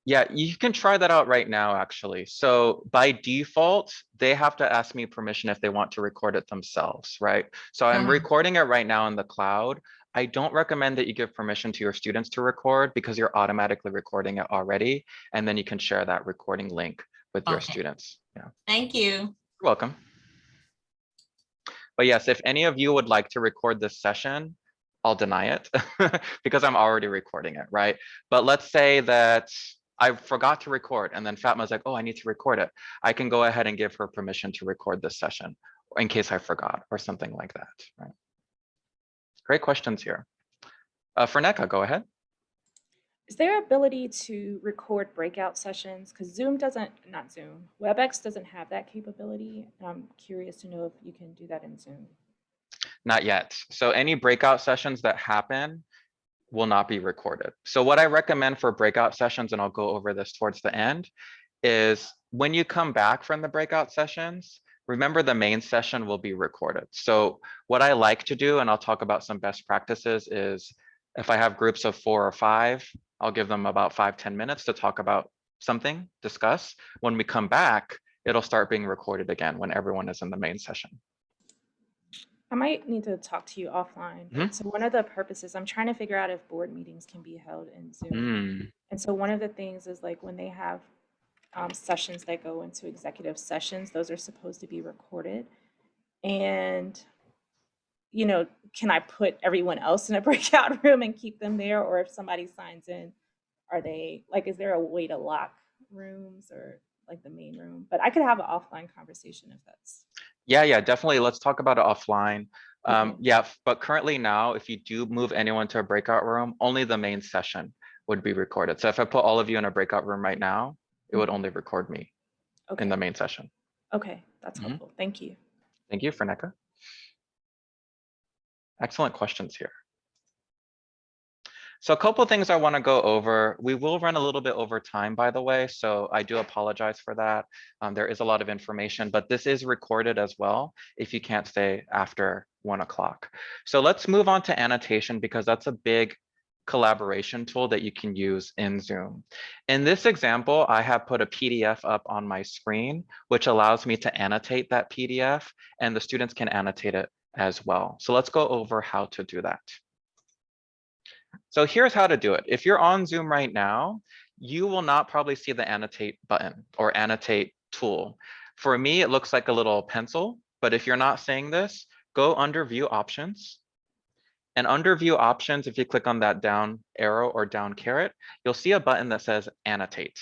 Yeah, you can try that out right now, actually. So by default, they have to ask me permission if they want to record it themselves, right? So I'm Uh-huh. recording it right now in the cloud. I don't recommend that you give permission to your students to record because you're automatically recording it already. And then you can share that recording link with your Okay. students. Yeah, Thank you. you're welcome. But yes, if any of you would like to record this session, I'll deny it because I'm already recording it, right? But let's say that I forgot to record and then Fatma's like, oh, I need to record it. I can go ahead and give her permission to record this session in case I forgot or something like that, right? Great questions here. Ferneka, go ahead. Is there ability to record breakout sessions? Because WebEx doesn't have that capability. And I'm curious to know if you can do that in Zoom. Not yet. So any breakout sessions that happen will not be recorded. So what I recommend for breakout sessions, and I'll go over this towards the end, is when you come back from the breakout sessions, remember the main session will be recorded. So what I like to do, and I'll talk about some best practices, is if I have groups of 4 or 5, I'll give them about 5-10 minutes to talk about something, discuss. When we come back, it'll start being recorded again when everyone is in the main session. I might need to talk to you offline. But so one of the purposes, I'm trying to figure out if board meetings can be held in Zoom. And so one of the things is like when they have sessions that go into executive sessions, those are supposed to be recorded. And, you know, can I put everyone else in a breakout room and keep them there? Or if somebody signs in, are they like, is there a way to lock rooms or like the main room? But I could have an offline conversation if that's. Yeah, definitely. Let's talk about it offline. Okay. Yeah, but currently now, if you do move anyone to a breakout room, only the main session would be recorded. So if I put all of you in a breakout room right now, it would only record me in the main session. Okay, that's helpful. Thank you. Thank you, Ferneka. Excellent questions here. So a couple of things I want to go over. We will run a little bit over time, by the way, so I do apologize for that. There is a lot of information, but this is recorded as well if you can't stay after 1 o'clock. So let's move on to annotation because that's a big collaboration tool that you can use in Zoom. In this example, I have put a PDF up on my screen, which allows me to annotate that PDF, and the students can annotate it as well. So let's go over how to do that. So here's how to do it. If you're on Zoom right now, you will not probably see the annotate button or annotate tool. For me, it looks like a little pencil, but if you're not seeing this, go under view options. And under view options, if you click on that down arrow or down caret, you'll see a button that says annotate.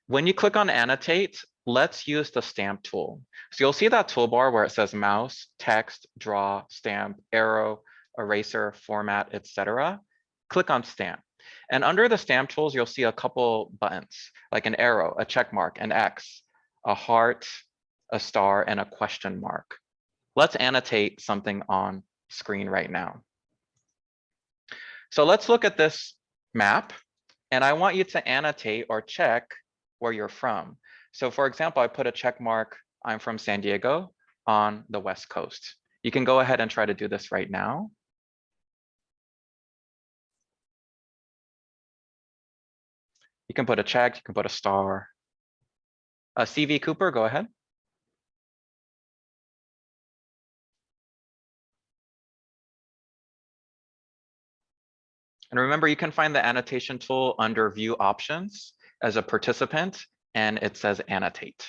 When you click on annotate, let's use the stamp tool. So you'll see that toolbar where it says mouse, text, draw, stamp, arrow, eraser, format, etc. Click on stamp. And under the stamp tools, you'll see a couple buttons like an arrow, a check mark, an X, a heart, a star, and a question mark. Let's annotate something on screen right now. So let's look at this map, and I want you to annotate or check where you're from. So for example, I put a check mark, I'm from San Diego on the West Coast. You can go ahead and try to do this right now. You can put a check, you can put a star. CV Cooper, go ahead. And remember, you can find the annotation tool under view options as a participant, and it says annotate.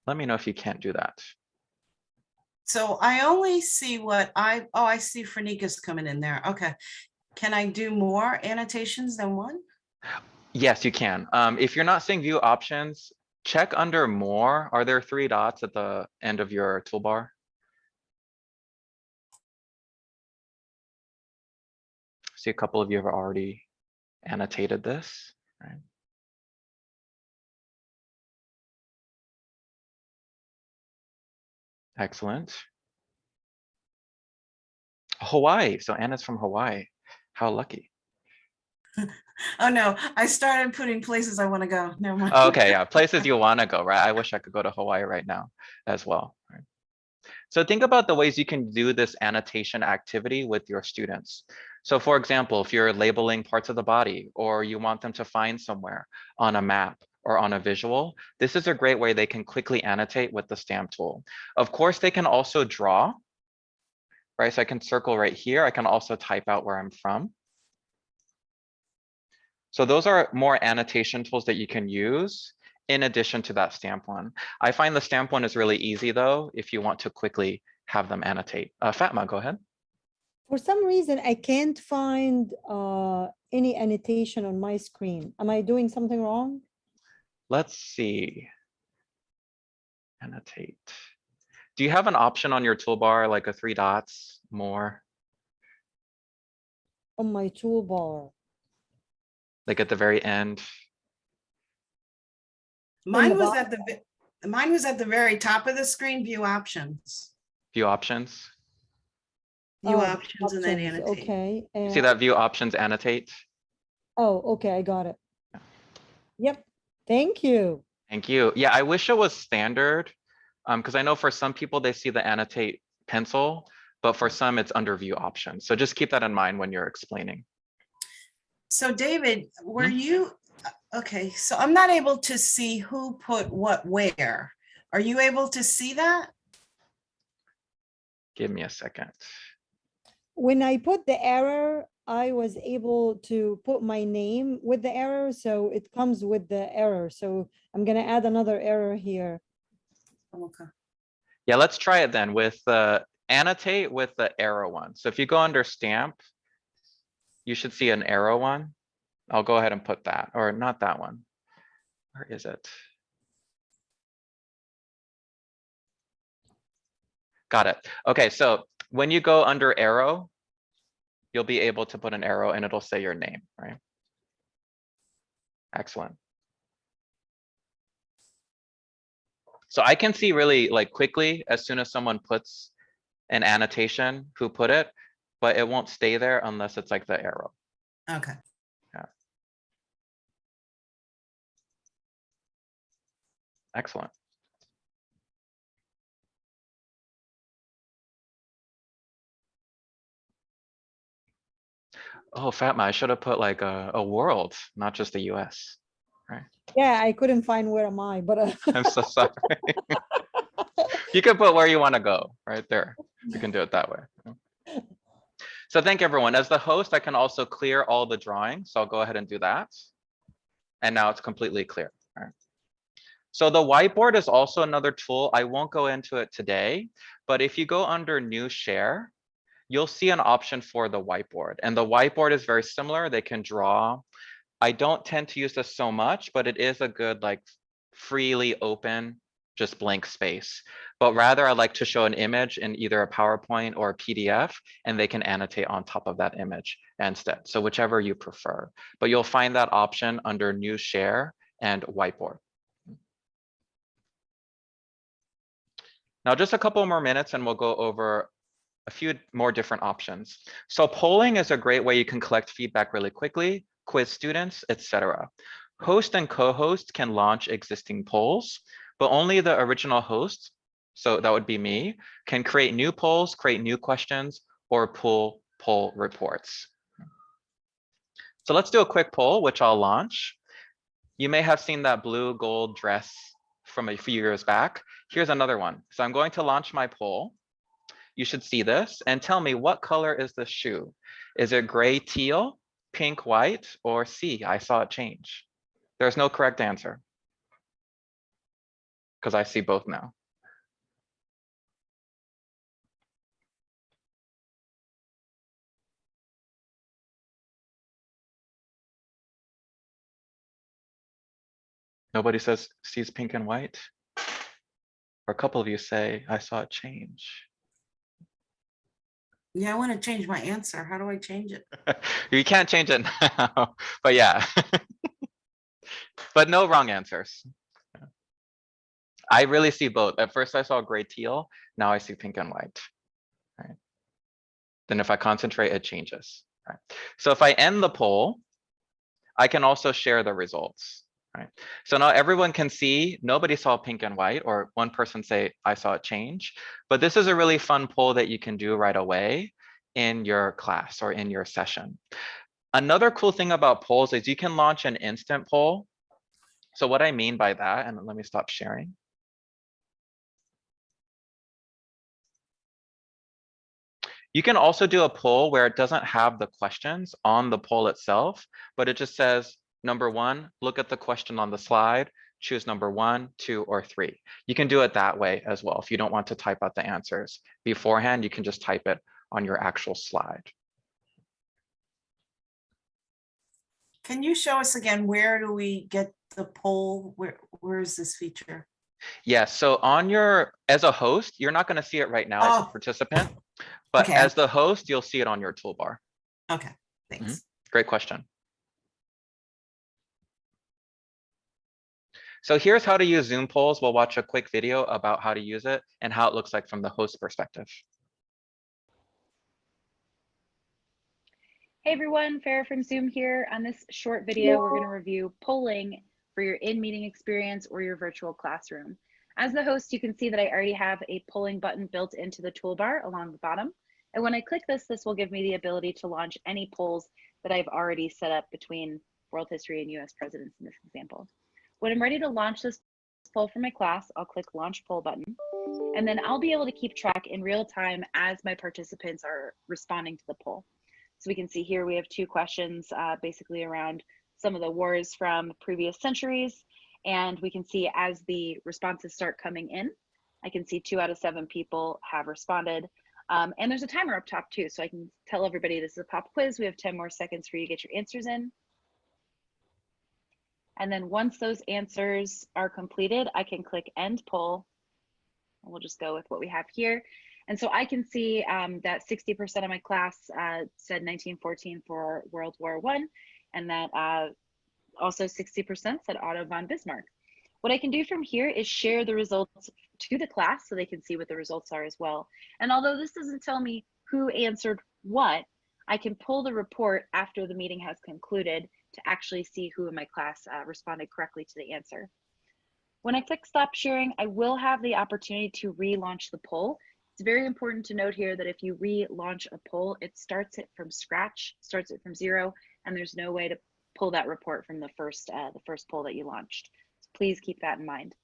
Let me know if you can't do that. So I only see what I see Franika's coming in there. Okay. Can I do more annotations than one? Yes, you can. If you're not seeing view options, check under more. Are there 3 dots at the end of your toolbar? See, a couple of you have already annotated this, right? Excellent. Hawaii. So Anna's from Hawaii. How lucky. Oh no, I started putting places I want to go. Never mind. Okay, yeah, places you want to go, right? I wish I could go to Hawaii right now as well. Right? So think about the ways you can do this annotation activity with your students. So for example, if you're labeling parts of the body or you want them to find somewhere on a map or on a visual, this is a great way they can quickly annotate with the stamp tool. Of course, they can also draw, right? So I can circle right here. I can also type out where I'm from. So those are more annotation tools that you can use in addition to that stamp one. I find the stamp one is really easy though, if you want to quickly have them annotate. Fatma, go ahead. For some reason, I can't find any annotation on my screen. Am I doing something wrong? Let's see. Annotate. Do you have an option on your toolbar, like a 3 dots more? On my toolbar. Like at the very end? Mine was at the very top of the screen, view options. View options? View Oh, options and then options, annotate. okay. See that view options annotate? Oh, okay, I got it. Yep, thank you. Thank you. Yeah, I wish it was standard, because I know for some people they see the annotate pencil, but for some it's under view options. So just keep that in mind when you're explaining. So David, were you, okay, so I'm not able to see who put what where. Are you able to see that? Give me a second. When I put the error, I was able to put my name with the error, so it comes with the error. So I'm gonna add another error here. Okay. Yeah, let's try it then with the annotate with the arrow one. So if you go under stamp, you should see an arrow one. I'll go ahead and put that, or not that one. Where is it? Got it. Okay, so when you go under arrow, you'll be able to put an arrow and it'll say your name, right? Excellent. So I can see really like quickly as soon as someone puts an annotation who put it, but it won't stay there unless it's like the arrow. Okay. Yeah. Excellent. Oh, Fatma, I should have put like a world, not just the US. Right. Yeah, I couldn't find where am I, but I'm so sorry. You can put where you want to go right there. You can do it that way. So thank everyone. As the host, I can also clear all the drawings. So I'll go ahead and do that. And now it's completely clear. All right. So the whiteboard is also another tool. I won't go into it today, but if you go under new share, you'll see an option for the whiteboard. And the whiteboard is very similar. They can draw. I don't tend to use this so much, but it is a good like freely open, just blank space. But rather I like to show an image in either a PowerPoint or a PDF, and they can annotate on top of that image instead. So whichever you prefer, but you'll find that option under new share and whiteboard. Now just a couple more minutes and we'll go over a few more different options. So polling is a great way you can collect feedback really quickly, quiz students, etc. Host and co-host can launch existing polls, but only the original host, so that would be me, can create new polls, create new questions, or pull poll reports. So let's do a quick poll, which I'll launch. You may have seen that blue gold dress from a few years back. Here's another one. So I'm going to launch my poll. You should see this and tell me, what color is this shoe? Is it gray, teal, pink, white, or C? I saw it change. There's no correct answer because I see both now. Nobody says sees pink and white. Or a couple of you say, I saw it change. Yeah, I want to change my answer. How do I change it? You can't change it now, but yeah. But no wrong answers. I really see both. At first I saw gray teal, now I see pink and white. Right. Then if I concentrate, it changes. Right. So if I end the poll, I can also share the results. Right. So now everyone can see nobody saw pink and white, or one person say I saw it change. But this is a really fun poll that you can do right away in your class or in your session. Another cool thing about polls is you can launch an instant poll. So what I mean by that, and let me stop sharing. You can also do a poll where it doesn't have the questions on the poll itself, but it just says, number one, look at the question on the slide, choose number 1, 2, or 3. You can do it that way as well. If you don't want to type out the answers beforehand, you can just type it on your actual slide. Can you show us again, where do we get the poll? Where is this feature? Yeah, so on your, as a host, you're not going to see it right now as a participant, but okay. as the host, you'll see it on your toolbar. Okay, thanks. Great question. So here's how to use Zoom polls. We'll watch a quick video about how to use it and how it looks like from the host perspective. Hey everyone, Farah from Zoom here. On this short video, we're going to review polling for your in-meeting experience or your virtual classroom. As the host, you can see that I already have a polling button built into the toolbar along the bottom. And when I click this, this will give me the ability to launch any polls that I've already set up between world history and US presidents in this example. When I'm ready to launch this poll for my class, I'll click Launch Poll button. And then I'll be able to keep track in real time as my participants are responding to the poll. So we can see here we have 2 questions basically around some of the wars from previous centuries. And we can see as the responses start coming in, I can see 2 out of 7 people have responded. And there's a timer up top too. So I can tell everybody this is a pop quiz. We have 10 more seconds for you to get your answers in. And then once those answers are completed, I can click End Poll. And we'll just go with what we have here. And so I can see that 60% of my class said 1914 for World War I, and that also 60% said Otto von Bismarck. What I can do from here is share the results to the class so they can see what the results are as well. And although this doesn't tell me who answered what, I can pull the report after the meeting has concluded to actually see who in my class responded correctly to the answer. When I click stop sharing, I will have the opportunity to relaunch the poll. It's very important to note here that if you relaunch a poll, it starts it from scratch, starts it from 0, and there's no way to pull that report from the first poll that you launched. So please keep that in mind.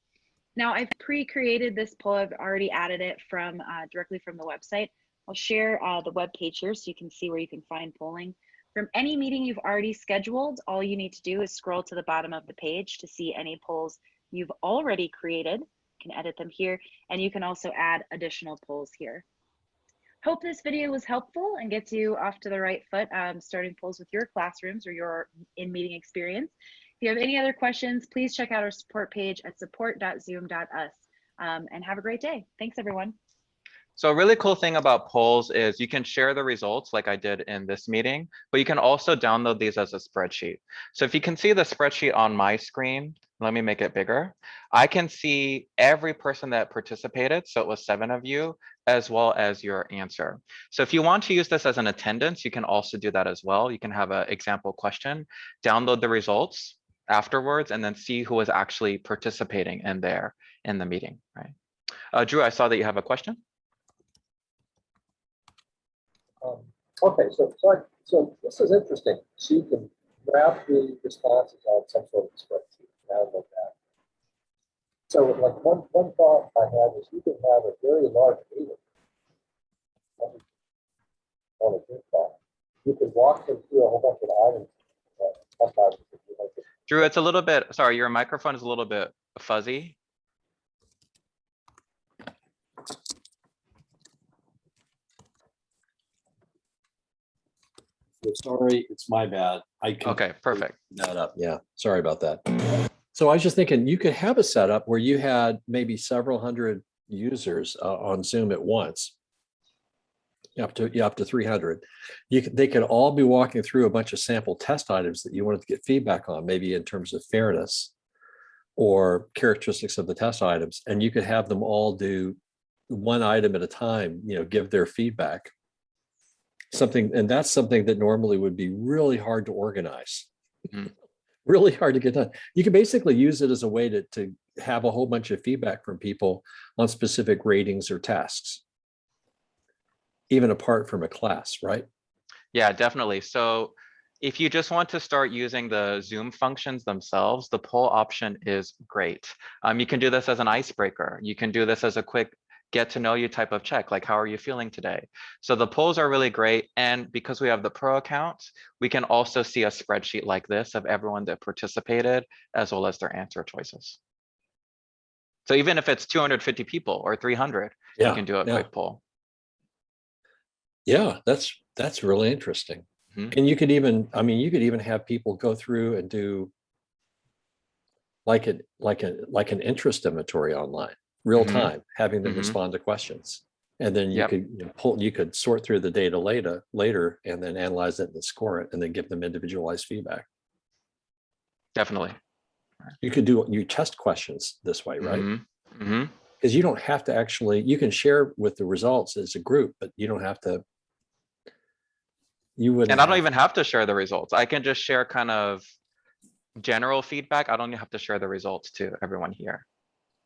Now I've pre-created this poll. I've already added it from directly from the website. I'll share the web page here so you can see where you can find polling. From any meeting you've already scheduled, all you need to do is scroll to the bottom of the page to see any polls you've already created. You can edit them here, and you can also add additional polls here. Hope this video was helpful and gets you off to the right foot starting polls with your classrooms or your in-meeting experience. If you have any other questions, please check out our support page at support.zoom.us and have a great day. Thanks, everyone. So a really cool thing about polls is you can share the results like I did in this meeting, but you can also download these as a spreadsheet. So if you can see the spreadsheet on my screen, let me make it bigger. I can see every person that participated. So it was 7 of you, as well as your answer. So if you want to use this as an attendance, you can also do that as well. You can have an example question, download the results afterwards, and then see who was actually participating in there in the meeting, right? Drew, I saw that you have a question. Okay, so this is interesting. So you can grab the responses on some sort of spreadsheet. Download that. So like one thought I had is you can have a very large meeting on a group call. You can walk them through a whole bunch of items. Sometimes if you like it. Drew, it's a little bit, sorry, your microphone is a little bit fuzzy. Sorry, it's my bad. Okay, perfect. That up. Yeah, sorry about that. So I was just thinking you could have a setup where you had maybe several hundred users on Zoom at once, up to 300. They could all be walking through a bunch of sample test items that you wanted to get feedback on, maybe in terms of fairness or characteristics of the test items, and you could have them all do one item at a time. Give their feedback. And that's something that normally would be really hard to organize. Really hard to get done. You can basically use it as a way to have a whole bunch of feedback from people on specific ratings or tasks, even apart from a class, right? Yeah, definitely. So if you just want to start using the Zoom functions themselves, the poll option is great. You can do this as an icebreaker. You can do this as a quick get to know you type of check, like how are you feeling today? So the polls are really great. And because we have the pro account, we can also see a spreadsheet like this of everyone that participated, as well as their answer choices. So even if it's 250 people or 300, you can do a quick poll. Yeah, that's really interesting. And you could even, you could even have people go through and do like an interest inventory online, real time, having them respond to questions. And then you could you could sort through the data later and then analyze it and score it and then give them individualized feedback. Definitely. You could do test questions this way, right? Because you don't have to actually, you can share with the results as a group, but you don't have to. And I don't even have to share the results. I can just share kind of general feedback. I don't have to share the results to everyone here.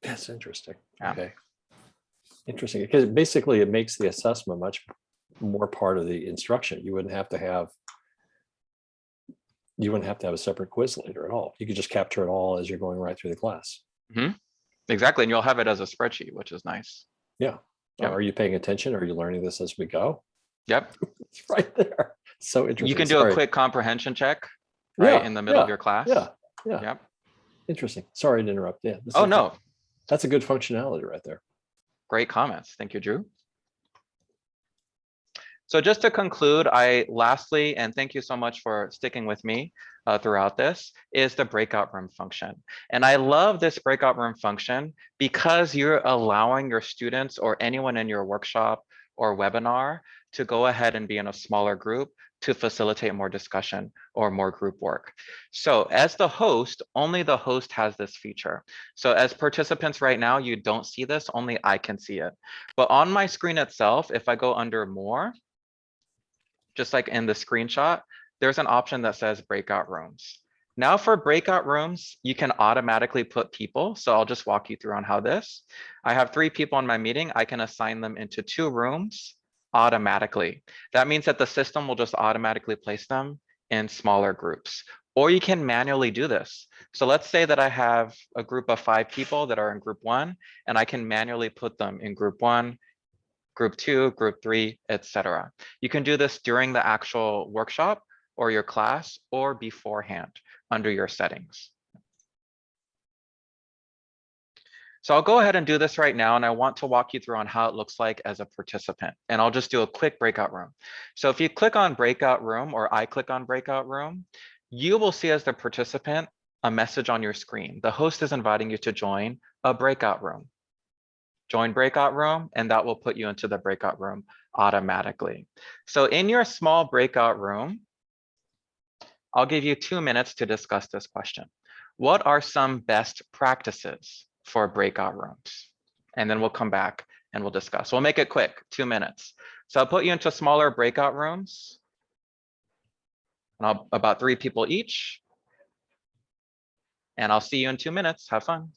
That's interesting. Yeah. Okay. Interesting, because basically it makes the assessment much more part of the instruction. You wouldn't have to have a separate quiz later at all. You could just capture it all as you're going right through the class. Exactly. And you'll have it as a spreadsheet, which is nice. Yeah. Are you paying attention? Are you learning this as we go? Yep. It's right there. So interesting. You can do a quick comprehension check right in the middle of your class. Yeah. Yep. Interesting. Sorry to interrupt. Yeah. No. That's a good functionality right there. Great comments. Thank you, Drew. So just to conclude, lastly, and thank you so much for sticking with me throughout this, is the breakout room function. And I love this breakout room function because you're allowing your students or anyone in your workshop or webinar to go ahead and be in a smaller group to facilitate more discussion or more group work. So as the host, only the host has this feature. So as participants right now, you don't see this, only I can see it. But on my screen itself, if I go under more, just like in the screenshot, there's an option that says breakout rooms. Now for breakout rooms, you can automatically put people. So I'll just walk you through on how this. I have 3 people in my meeting. I can assign them into 2 rooms automatically. That means that the system will just automatically place them in smaller groups. Or you can manually do this. So let's say that I have a group of 5 people that are in group 1, and I can manually put them in group 1, group 2, group 3, etc. You can do this during the actual workshop or your class or beforehand under your settings. So I'll go ahead and do this right now, and I want to walk you through on how it looks like as a participant. And I'll just do a quick breakout room. So if you click on breakout room, or I click on breakout room, you will see as the participant a message on your screen. The host is inviting you to join a breakout room. Join breakout room, and that will put you into the breakout room automatically. So in your small breakout room, I'll give you 2 minutes to discuss this question. What are some best practices for breakout rooms? And then we'll come back and we'll discuss. We'll make it quick, 2 minutes. So I'll put you into smaller breakout rooms, and about 3 people each. And I'll see you in 2 minutes. Have fun.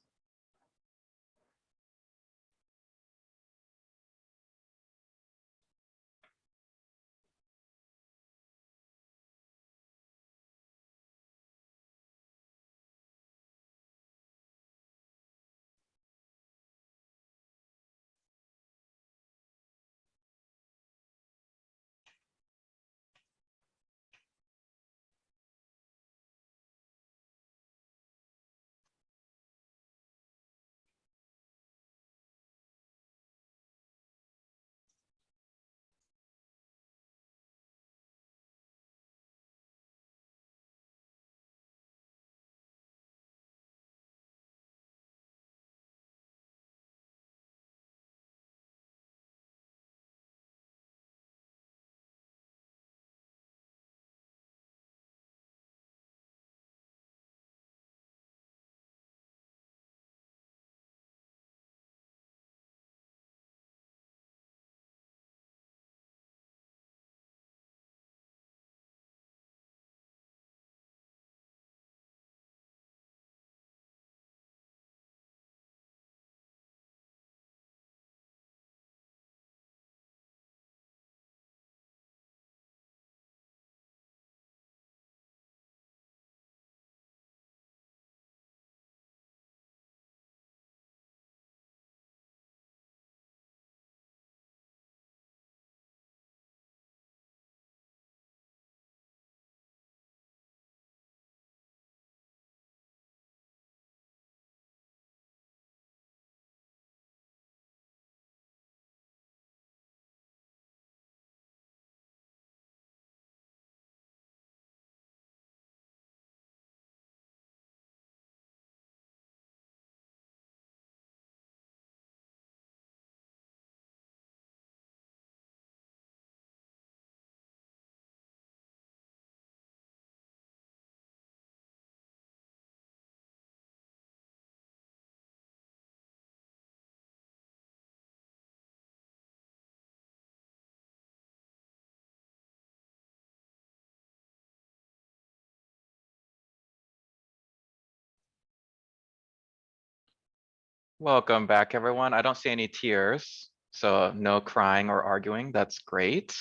Welcome back, everyone. I don't see any tears, so no crying or arguing. That's great.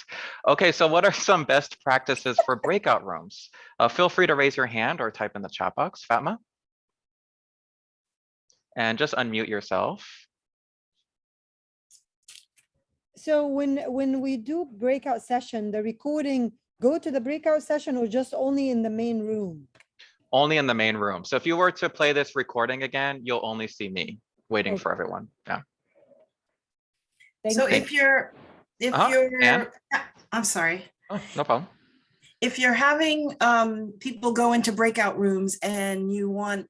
Okay, so what are some best practices for breakout rooms? Feel free to raise your hand or type in the chat box, Fatma. And just unmute yourself. So when we do breakout session, the recording go to the breakout session or just only in the main room? Only in the main room. So if you were to play this recording again, you'll only see me waiting Okay. for everyone. Yeah. So Thank if you're, Anne? I'm sorry. Oh, no problem. If you're having people go into breakout rooms and you want,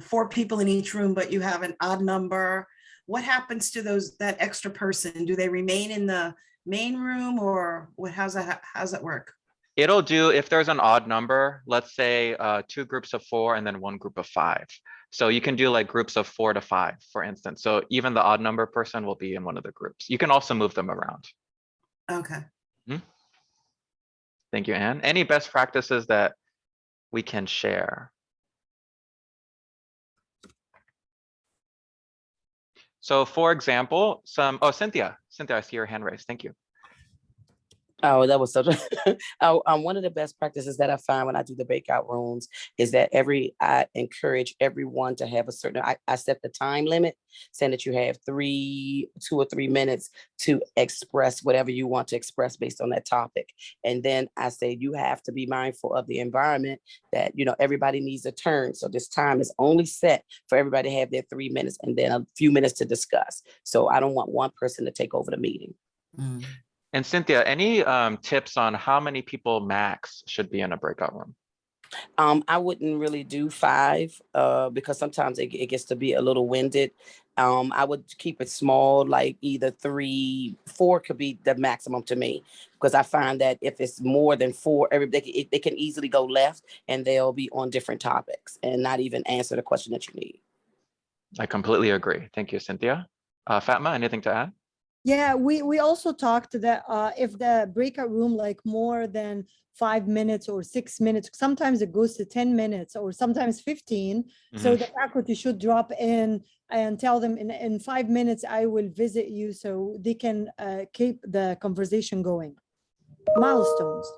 4 people in each room, but you have an odd number, what happens to that extra person? Do they remain in the main room, or how's that work? It'll do if there's an odd number, let's say 2 groups of 4 and then 1 group of 5. So you can do like groups of 4 to 5, for instance. So even the odd number person will be in one of the groups. You can also move them around. Okay. Thank you, Anne. Any best practices that we can share? So for example, Cynthia, I see your hand raised. Thank you. Oh, that was such a, one of the best practices that I find when I do the breakout rooms is that I encourage everyone to have a certain, I set the time limit saying that you have 2 or 3 minutes to express whatever you want to express based on that topic. And then I say, you have to be mindful of the environment that, you know, everybody needs a turn. So this time is only set for everybody to have their 3 minutes and then a few minutes to discuss. So I don't want one person to take over the meeting. And Cynthia, any tips on how many people max should be in a breakout room? I wouldn't really do 5 because sometimes it gets to be a little winded. I would keep it small, like either 3, 4 could be the maximum to me, because I find that if it's more than 4, they can easily go left and they'll be on different topics and not even answer the question that you need. I completely agree. Thank you, Cynthia. Fatma, anything to add? Yeah, we also talked that if the breakout room like more than 5 minutes or 6 minutes, sometimes it goes to 10 minutes or sometimes 15. So the faculty should drop in and tell them in 5 minutes, I will visit you, so they can keep the conversation going. Milestones.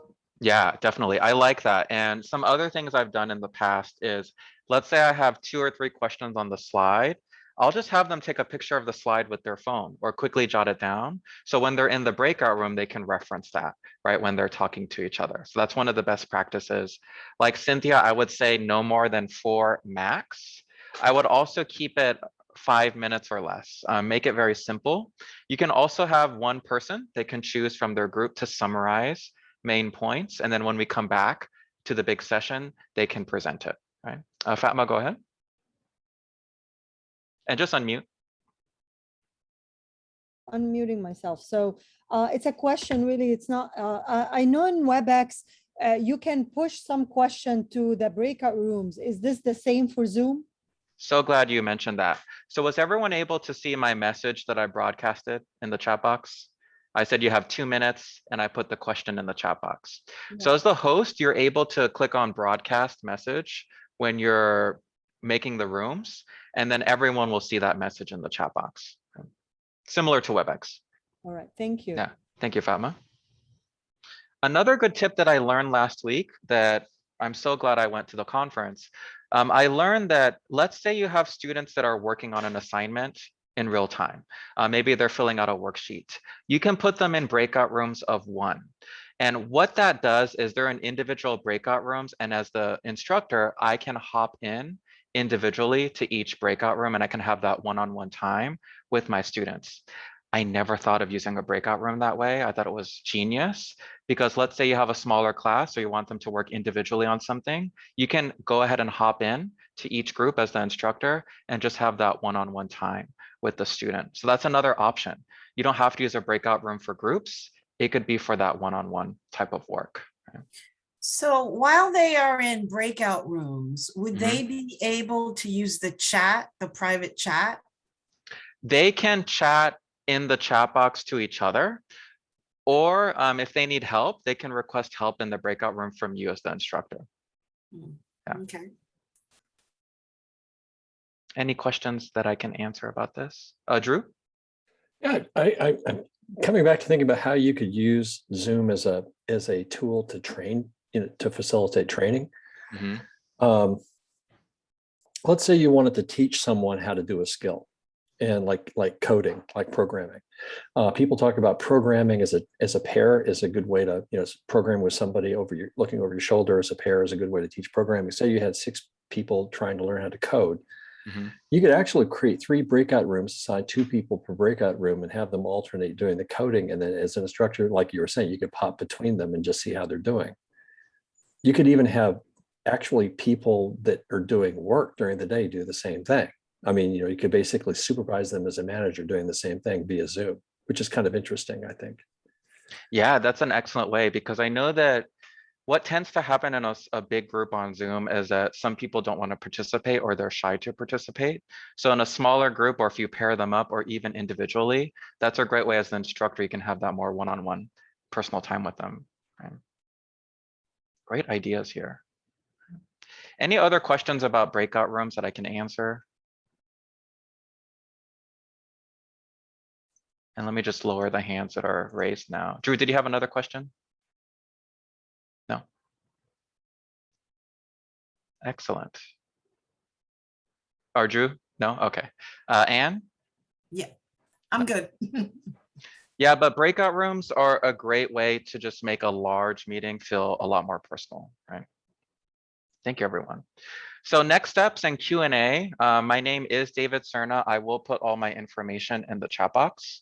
Yeah, definitely. I like that. And some other things I've done in the past is, let's say I have 2 or 3 questions on the slide. I'll just have them take a picture of the slide with their phone or quickly jot it down. So when they're in the breakout room, they can reference that, right, when they're talking to each other. So that's one of the best practices. Like Cynthia, I would say no more than 4 max. I would also keep it 5 minutes or less. Make it very simple. You can also have one person they can choose from their group to summarize main points. And then when we come back to the big session, they can present it, right? Fatma, go ahead. And just unmute. Unmuting myself. So it's a question, really. It's not, I know in WebEx, you can push some question to the breakout rooms. Is this the same for Zoom? So glad you mentioned that. So was everyone able to see my message that I broadcasted in the chat box? I said you have 2 minutes and I put the question in the chat box. Yeah. So as the host, you're able to click on broadcast message when you're making the rooms, and then everyone will see that message in the chat box. Similar to WebEx. All right, thank you. Yeah, thank you, Fatma. Another good tip that I learned last week that I'm so glad I went to the conference. I learned that, let's say you have students that are working on an assignment in real time. Maybe they're filling out a worksheet. You can put them in breakout rooms of 1. And what that does is they're in individual breakout rooms. And as the instructor, I can hop in individually to each breakout room and I can have that one-on-one time with my students. I never thought of using a breakout room that way. I thought it was genius, because let's say you have a smaller class or you want them to work individually on something, you can go ahead and hop in to each group as the instructor and just have that one-on-one time with the student. So that's another option. You don't have to use a breakout room for groups. It could be for that one-on-one type of work. So while they are in breakout rooms, would they be able to use the chat, the private chat? They can chat in the chat box to each other, or if they need help, they can request help in the breakout room from you as the instructor. Yeah. Okay. Any questions that I can answer about this? Drew? Yeah, I'm coming back to thinking about how you could use Zoom as a tool to train, to facilitate training. Let's say you wanted to teach someone how to do a skill, and like coding, like programming. People talk about programming as a pair is a good way to, program with somebody looking over your shoulder as a pair is a good way to teach programming. Say you had 6 people trying to learn how to code. You could actually create 3 breakout rooms, assign 2 people per breakout room and have them alternate doing the coding. And then as an instructor, like you were saying, you could pop between them and just see how they're doing. You could even have actually people that are doing work during the day do the same thing. I mean, you could basically supervise them as a manager doing the same thing via Zoom, which is kind of interesting, I think. Yeah, that's an excellent way, because I know that What tends to happen in a big group on Zoom is that some people don't want to participate or they're shy to participate. So in a smaller group, or if you pair them up or even individually, that's a great way as the instructor, you can have that more one-on-one personal time with them. Right? Great ideas here. Any other questions about breakout rooms that I can answer? And let me just lower the hands that are raised now. Drew, did you have another question? No. Excellent. Or Drew? No? Okay. Anne? Yeah, I'm good. Yeah, but breakout rooms are a great way to just make a large meeting feel a lot more personal, right? Thank you, everyone. So next steps and Q&A. My name is David Serna. I will put all my information in the chat box.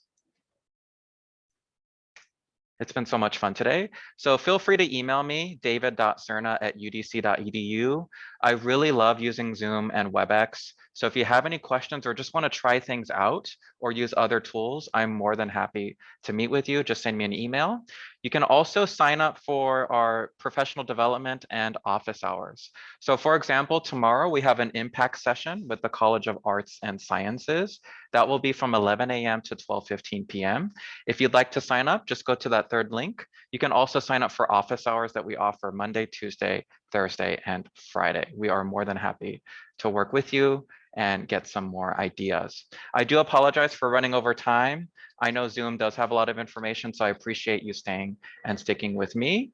It's been so much fun today. So feel free to email me, david.serna@udc.edu. I really love using Zoom and WebEx. So if you have any questions or just want to try things out or use other tools, I'm more than happy to meet with you. Just send me an email. You can also sign up for our professional development and office hours. So for example, tomorrow we have an impact session with the College of Arts and Sciences. That will be from 11 a.m. to 12:15 p.m. If you'd like to sign up, just go to that third link. You can also sign up for office hours that we offer Monday, Tuesday, Thursday, and Friday. We are more than happy to work with you and get some more ideas. I do apologize for running over time. I know Zoom does have a lot of information, so I appreciate you staying and sticking with me.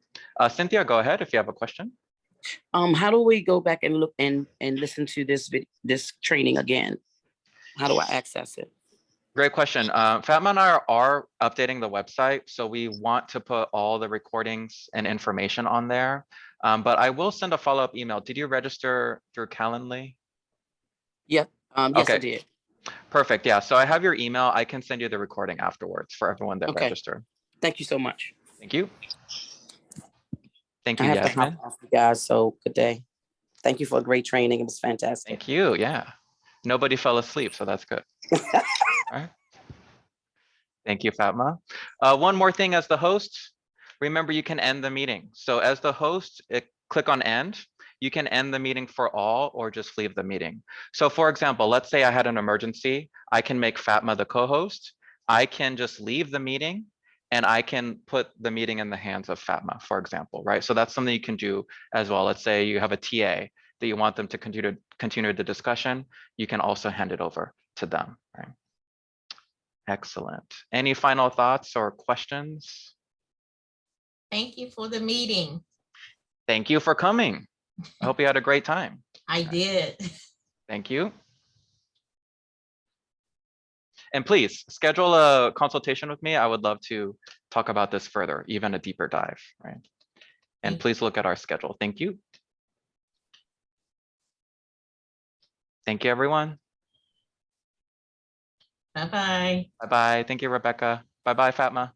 Cynthia, go ahead if you have a question. How do we go back and look and listen to this training again? How do I access it? Great question. Fatma and I are updating the website, so we want to put all the recordings and information on there. But I will send a follow-up email. Did you register through Calendly? Yeah. Yes, Okay. I did. Perfect. Yeah. So I have your email. I can send you the recording afterwards for everyone that Okay. registered. Thank you so much. Thank you. Thank I you, have to hop Yasmin. off, you guys. So good day. Thank you for a great training. It was fantastic. Thank you. Yeah. Nobody fell asleep, so that's good. All right. Thank you, Fatma. One more thing as the host, remember you can end the meeting. So as the host, click on end. You can end the meeting for all or just leave the meeting. So for example, let's say I had an emergency. I can make Fatma the co-host. I can just leave the meeting and I can put the meeting in the hands of Fatma, for example, right? So that's something you can do as well. Let's say you have a TA that you want them to continue the discussion. You can also hand it over to them, right? Excellent. Any final thoughts or questions? Thank you for the meeting. Thank you for coming. I hope you had a great time. I did. Thank you. And please schedule a consultation with me. I would love to talk about this further, even a deeper dive, right? And please look at our schedule. Thank you. Thank you, everyone. Bye-bye. Bye-bye. Thank you, Rebecca. Bye-bye, Fatma.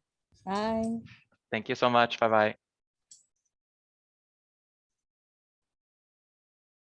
Bye. Thank you so much. Bye-bye.